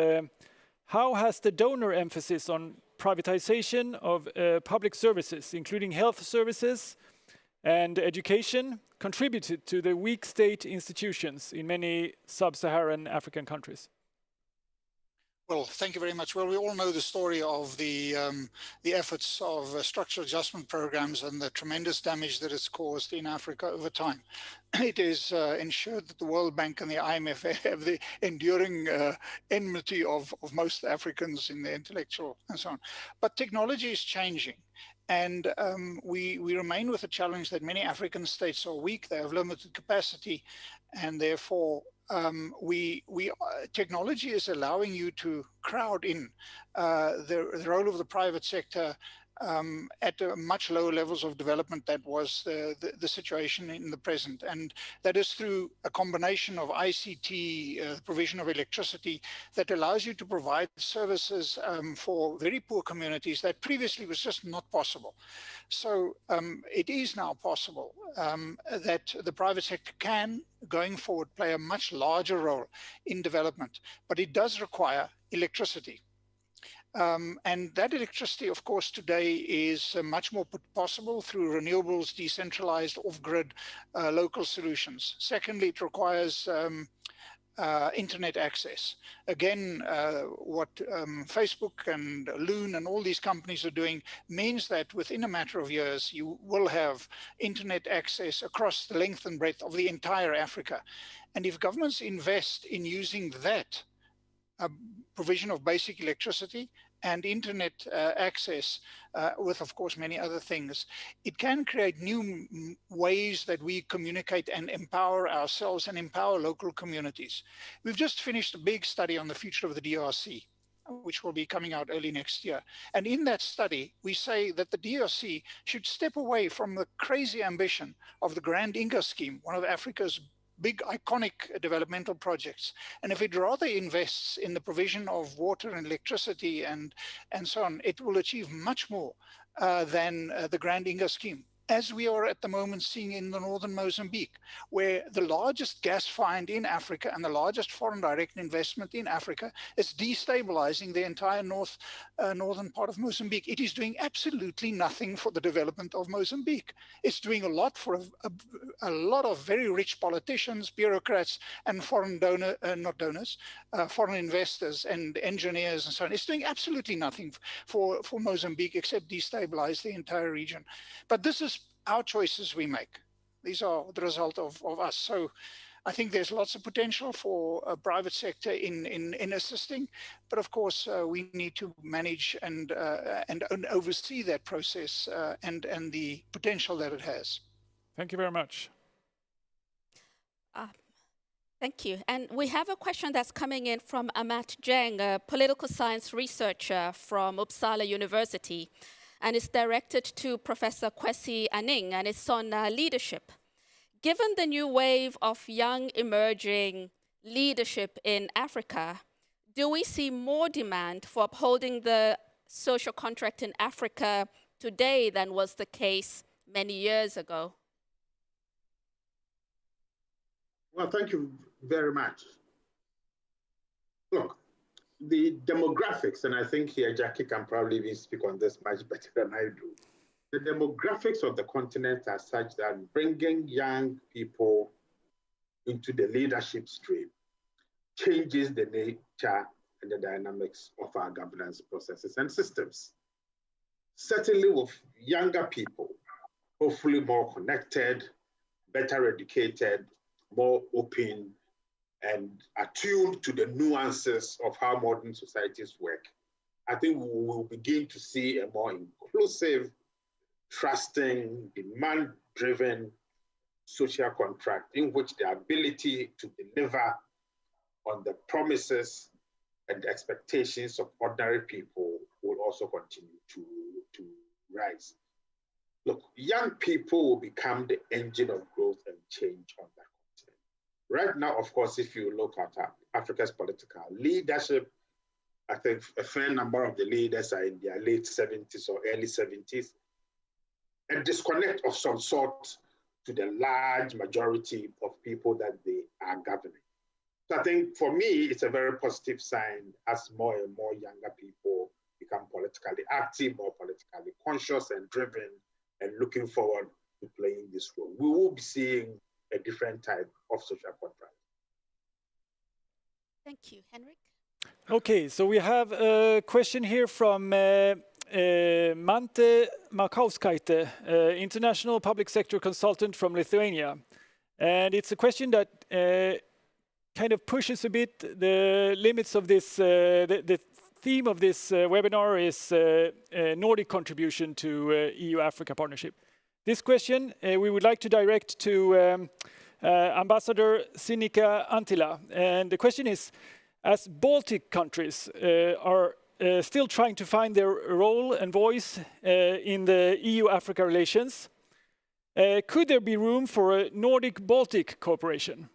how has the donor emphasis on privatization of public services, including health services and education, contributed to the weak state institutions in many sub-Saharan African countries? Well, thank you very much. Well, we all know the story of the efforts of structural adjustment programs and the tremendous damage that it's caused in Africa over time. It is ensured that the World Bank and the IMF have the enduring enmity of most Africans in the intellectual and so on. But technology is changing. And we remain with the challenge that many African states are weak, they have limited capacity, and therefore technology is allowing you to crowd in the role of the private sector at much lower levels of development that was the situation in the present. And that is through a combination of ICT, provision of electricity, that allows you to provide services for very poor communities that previously was just not possible. So it is now possible that the private sector can, going forward, play a much larger role in development, but it does require electricity. And that electricity, of course, today is much more possible through renewables, decentralized, off-grid, local solutions. Secondly, it requires internet access. Again, what Facebook and Loon and all these companies are doing means that within a matter of years, you will have internet access across the length and breadth of the entire Africa. And if governments invest in using that provision of basic electricity and internet access with, of course, many other things, it can create new ways that we communicate and empower ourselves and empower local communities. We've just finished a big study on the future of the DRC, which will be coming out early next year. And in that study, we say that the DRC should step away from the crazy ambition of the Grand Inga scheme, one of Africa's big iconic developmental projects. And if it rather invests in the provision of water and electricity and so on, it will achieve much more than the Grand Inga scheme, as we are at the moment seeing in the northern Mozambique, where the largest gas find in Africa and the largest foreign direct investment in Africa is destabilizing the entire northern part of Mozambique. It is doing absolutely nothing for the development of Mozambique. It's doing a lot for a lot of very rich politicians, bureaucrats, and foreign foreign investors and engineers and so on. It's doing absolutely nothing for Mozambique except destabilize the entire region. But this is our choices we make. These are the result of us. So I think there's lots of potential for a private sector in assisting, but of course we need to manage and oversee that process and the potential that it has. Thank you very much. Thank you. And we have a question that's coming in from Amat Jeng, a political science researcher from Uppsala University, and it's directed to Professor Kwesi Aning, and it's on leadership. Given the new wave of young emerging leadership in Africa, do we see more demand for upholding the social contract in Africa today than was the case many years ago? Well, thank you very much. Look, the demographics, and I think here Jakkie can probably even speak on this much better than I do. The demographics of the continent are such that bringing young people into the leadership stream changes the nature and the dynamics of our governance processes and systems. Certainly with younger people, hopefully more connected, better educated, more open, and attuned to the nuances of how modern societies work, I think we will begin to see a more inclusive, trusting, demand-driven social contract in which the ability to deliver on the promises and the expectations of ordinary people will also continue to rise. Look, young people will become the engine of growth and change on that continent. Right now, of course, if you look at Africa's political leadership, I think a fair number of the leaders are in their late 70s or early 70s. A disconnect of some sort to the large majority of people that they are governing. So I think for me, it's a very positive sign as more and more younger people become politically active, more politically conscious and driven, and looking forward to playing this role. We will be seeing a different type of social contract. Thank you. Henrik? Okay, so we have a question here from Mante Markauskaite, international public sector consultant from Lithuania. And it's a question that kind of pushes a bit the limits of this, the theme of this webinar is Nordic contribution to EU-Africa partnership. This question we would like to direct to Ambassador Sinikka Anttila. And the question is, as Baltic countries are still trying to find their role and voice in the EU-Africa relations, could there be room for a Nordic-Baltic cooperation?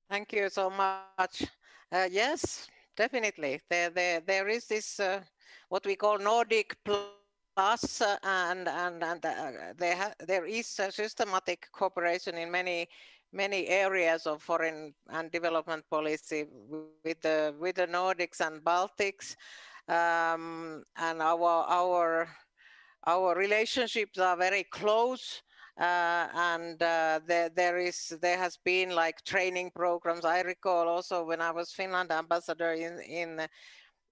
Thank you so much. Yes, definitely. There is this what we call Nordic Plus, and there is a systematic cooperation in many areas of foreign and development policy with the Nordics and Baltics, and our relationships are very close. there has been like training programs. I recall also when I was Finland ambassador in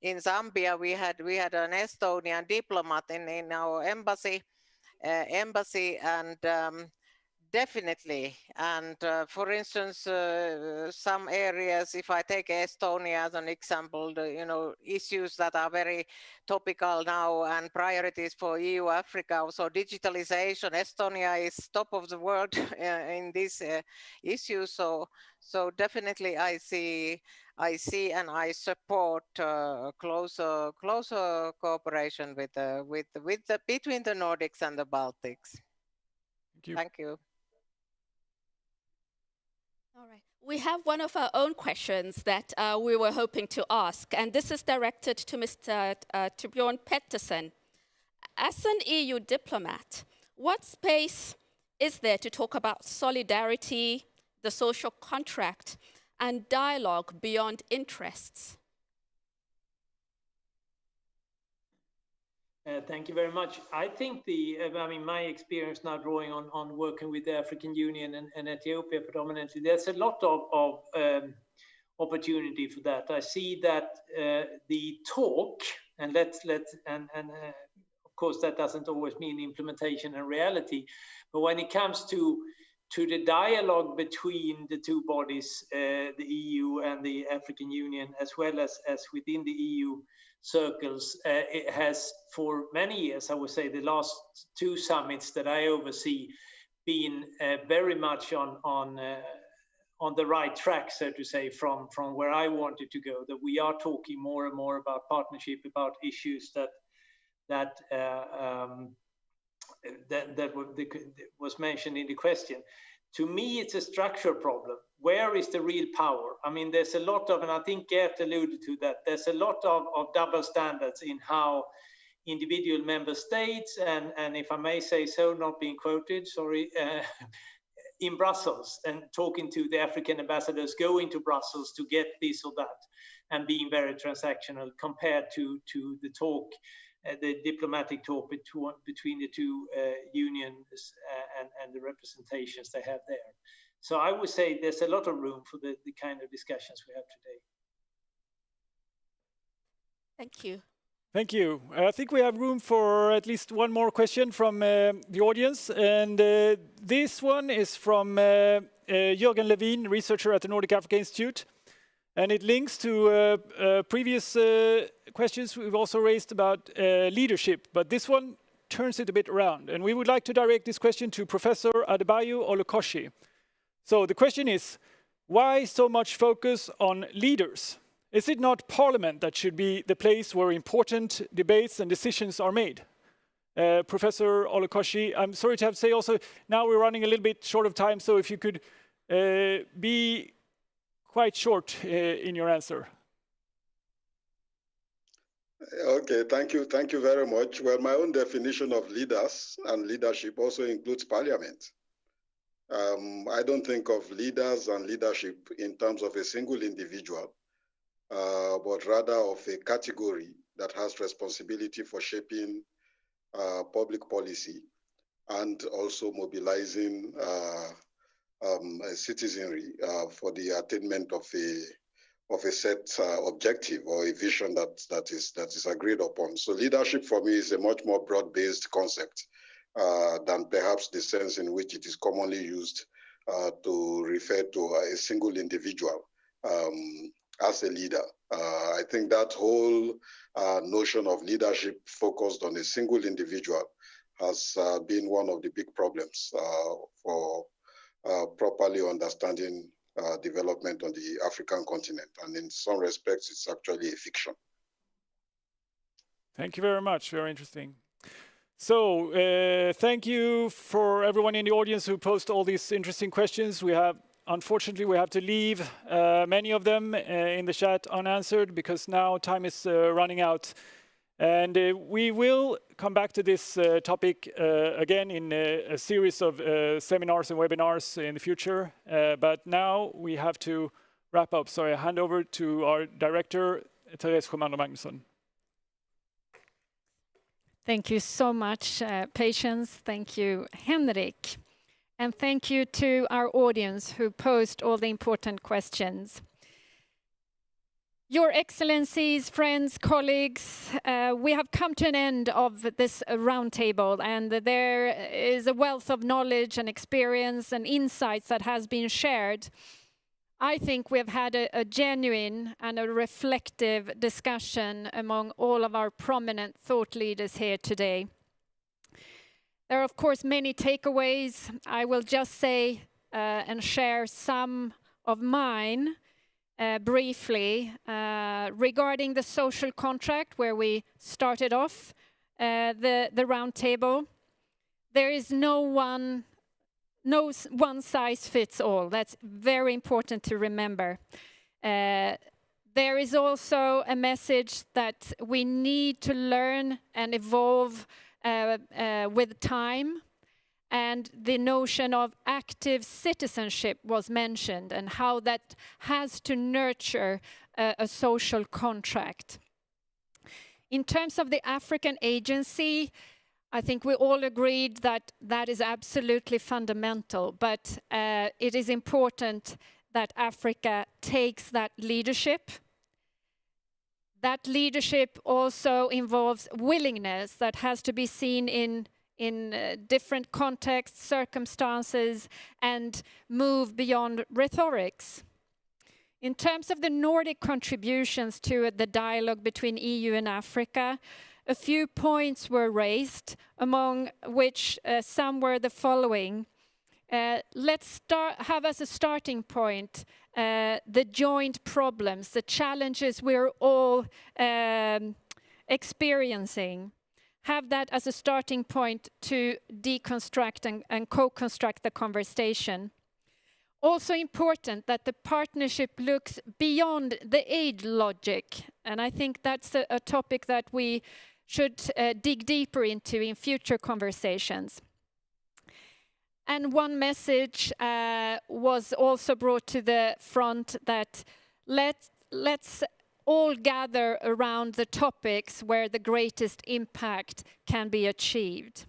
Zambia, we had an Estonian diplomat in our embassy, and definitely. And for instance, some areas, if I take Estonia as an example, issues that are very topical now and priorities for EU Africa. So digitalization, Estonia is top of the world in this issue. So definitely I see and I support closer cooperation between the Nordics and the Baltics. Thank you. Thank you. All right. We have one of our own questions that we were hoping to ask, and this is directed to Mr. Torbjørn Pettersen. As an EU diplomat, what space is there to talk about solidarity, the social contract, and dialogue beyond interests? Thank you very much. I think my experience now drawing on working with the African Union and Ethiopia predominantly, there's a lot of opportunity for that. I see that the talk, and of course that doesn't always mean implementation and reality, but when it comes to the dialogue between the two bodies, the EU and the African Union, as well as within the EU circles, it has for many years, I would say the last two summits that I oversee, been very much on the right track, so to say, from where I wanted to go, that we are talking more and more about partnership, about issues that was mentioned in the question. To me, it's a structural problem. Where is the real power? I mean, there's a lot of, and I think Gert alluded to that, there's a lot of double standards in how individual member states, and if I may say so, not being quoted, sorry, in Brussels, and talking to the African ambassadors, going to Brussels to get this or that, and being very transactional compared to the talk, the diplomatic talk between the two unions and the representations they have there. So I would say there's a lot of room for the kind of discussions we have today. Thank you. Thank you. I think we have room for at least one more question from the audience. And this one is from Jörgen Levin, researcher at the Nordic Africa Institute. And it links to previous questions we've also raised about leadership. But this one turns it a bit around. And we would like to direct this question to Professor Adebayo Olukushi. So the question is, why so much focus on leaders? Is it not Parliament that should be the place where important debates and decisions are made? Professor Olukushi, I'm sorry to have to say also, now we're running a little bit short of time, so if you could be quite short in your answer. Okay, thank you very much. Well, my own definition of leaders and leadership also includes Parliament. I don't think of leaders and leadership in terms of a single individual, but rather of a category that has responsibility for shaping public policy and also mobilizing citizenry for the attainment of a set objective or a vision that is agreed upon. So leadership for me is a much more broad-based concept than perhaps the sense in which it is commonly used to refer to a single individual as a leader. I think that whole notion of leadership focused on a single individual has been one of the big problems for properly understanding development on the African continent. And in some respects, it's actually a fiction. Thank you very much. Very interesting. So thank you for everyone in the audience who posed all these interesting questions. Unfortunately, we have to leave many of them in the chat unanswered because now time is running out. And we will come back to this topic again in a series of seminars and webinars in the future. But now we have to wrap up. So I hand over to our director, Therese Sjömander-Magnusson. Thank you so much, Patience. Thank you, Henrik. And thank you to our audience who posed all the important questions. Your Excellencies, friends, colleagues, we have come to an end of this roundtable, and there is a wealth of knowledge and experience and insights that has been shared. I think we have had a genuine and a reflective discussion among all of our prominent thought leaders here today. There are, of course, many takeaways. I will just say and share some of mine briefly regarding the social contract where we started off the roundtable. There is no one size fits all. That's very important to remember. There is also a message that we need to learn and evolve with time, and the notion of active citizenship was mentioned and how that has to nurture a social contract. In terms of the African agency, I think we all agreed that that is absolutely fundamental, but it is important that Africa takes that leadership. That leadership also involves willingness that has to be seen in different contexts, circumstances, and move beyond rhetorics. In terms of the Nordic contributions to the dialogue between EU and Africa, a few points were raised, among which some were the following. Let's have as a starting point the joint problems, the challenges we're all experiencing. Have that as a starting point to deconstruct and co-construct the conversation. Also important that the partnership looks beyond the aid logic, and I think that's a topic that we should dig deeper into in future conversations. And one message was also brought to the front that let's all gather around the topics where the greatest impact can be achieved.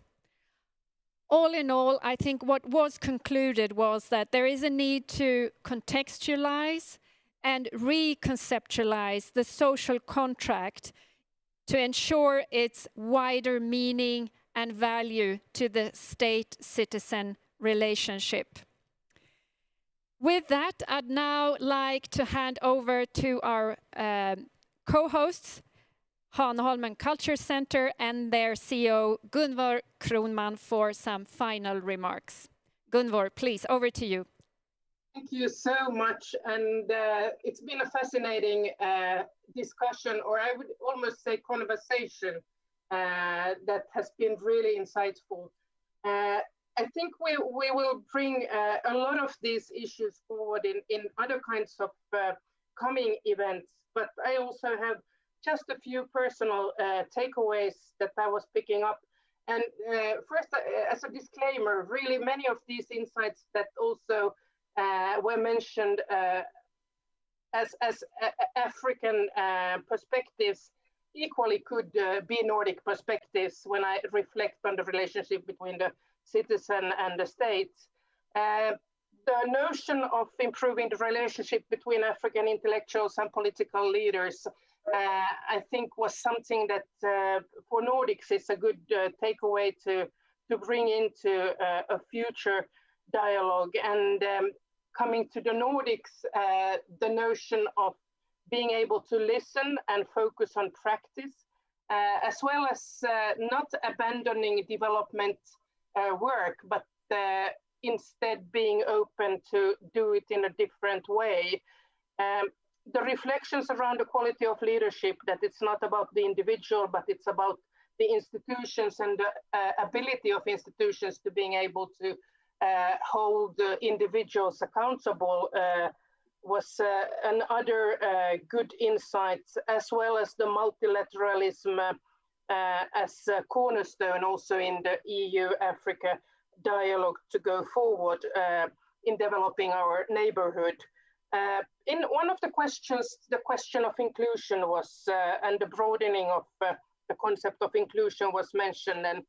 All in all, I think what was concluded was that there is a need to contextualize and reconceptualize the social contract to ensure its wider meaning and value to the state-citizen relationship. With that, I'd now like to hand over to our co-hosts, Hanaholmen Culture Centre and their CEO, Gunvor Kronman, for some final remarks. Gunvor, please, over to you. Thank you so much. And it's been a fascinating discussion, or I would almost say conversation, that has been really insightful. I think we will bring a lot of these issues forward in other kinds of coming events, but I also have just a few personal takeaways that I was picking up. And first, as a disclaimer, really many of these insights that also were mentioned as African perspectives equally could be Nordic perspectives when I reflect on the relationship between the citizen and the state. The notion of improving the relationship between African intellectuals and political leaders, I think, was something that for Nordics is a good takeaway to bring into a future dialogue. And coming to the Nordics, the notion of being able to listen and focus on practice, as well as not abandoning development work, but instead being open to do it in a different way. The reflections around the quality of leadership, that it's not about the individual, but it's about the institutions and the ability of institutions to being able to hold individuals accountable was another good insight, as well as the multilateralism as a cornerstone also in the EU-Africa dialogue to go forward in developing our neighborhood. In one of the questions, the question of inclusion was, and the broadening of the concept of inclusion was mentioned. And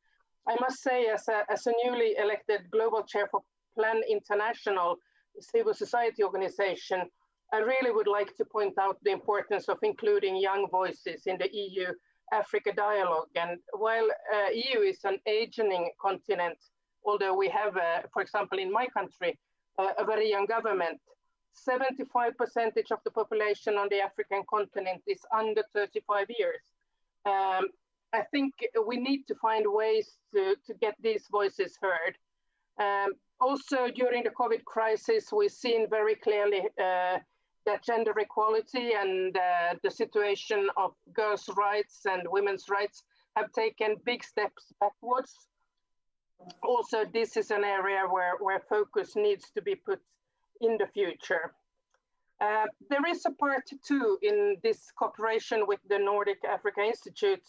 I must say, as a newly elected global chair for Plan International, civil society organization, I really would like to point out the importance of including young voices in the EU-Africa dialogue. And while EU is an aging continent, although we have, for example, in my country, a very young government, 75% of the population on the African continent is under 35 years. I think we need to find ways to get these voices heard. Also, during the COVID crisis, we've seen very clearly that gender equality and the situation of girls' rights and women's rights have taken big steps backwards. Also, this is an area where focus needs to be put in the future. There is a part two in this cooperation with the Nordic Africa Institute,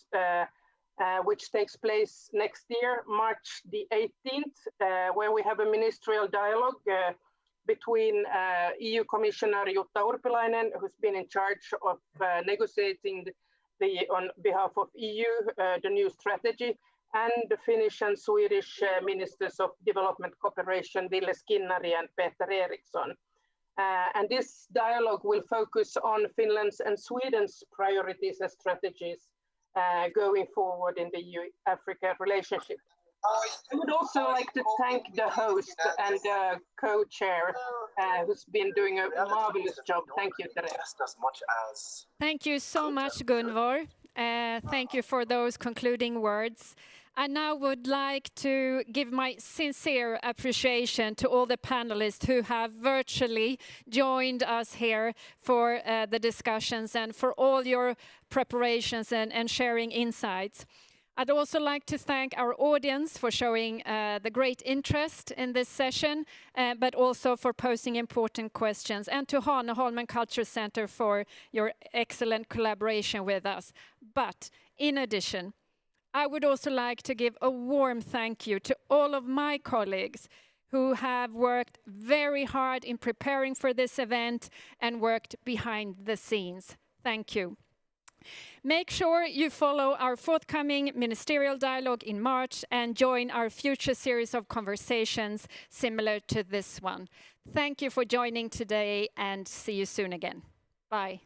which takes place next year, March the 18th, where we have a ministerial dialogue between EU Commissioner Jutta Urpilainen, who's been in charge of negotiating on behalf of EU, the new strategy, and the Finnish and Swedish Ministers of Development Cooperation, Ville Skinnari and Peter Eriksson. And this dialogue will focus on Finland's and Sweden's priorities and strategies going forward in the EU-Africa relationship. I would also like to thank the host and the co-chair who's been doing a marvelous job. Thank you, Therese. Thank you so much, Gunvor. Thank you for those concluding words. I now would like to give my sincere appreciation to all the panelists who have virtually joined us here for the discussions and for all your preparations and sharing insights. I'd also like to thank our audience for showing the great interest in this session, but also for posing important questions, and to Hanaholmen Culture Centre for your excellent collaboration with us. But in addition, I would also like to give a warm thank you to all of my colleagues who have worked very hard in preparing for this event and worked behind the scenes. Thank you. Make sure you follow our forthcoming ministerial dialogue in March and join our future series of conversations similar to this one. Thank you for joining today and see you soon again. Bye.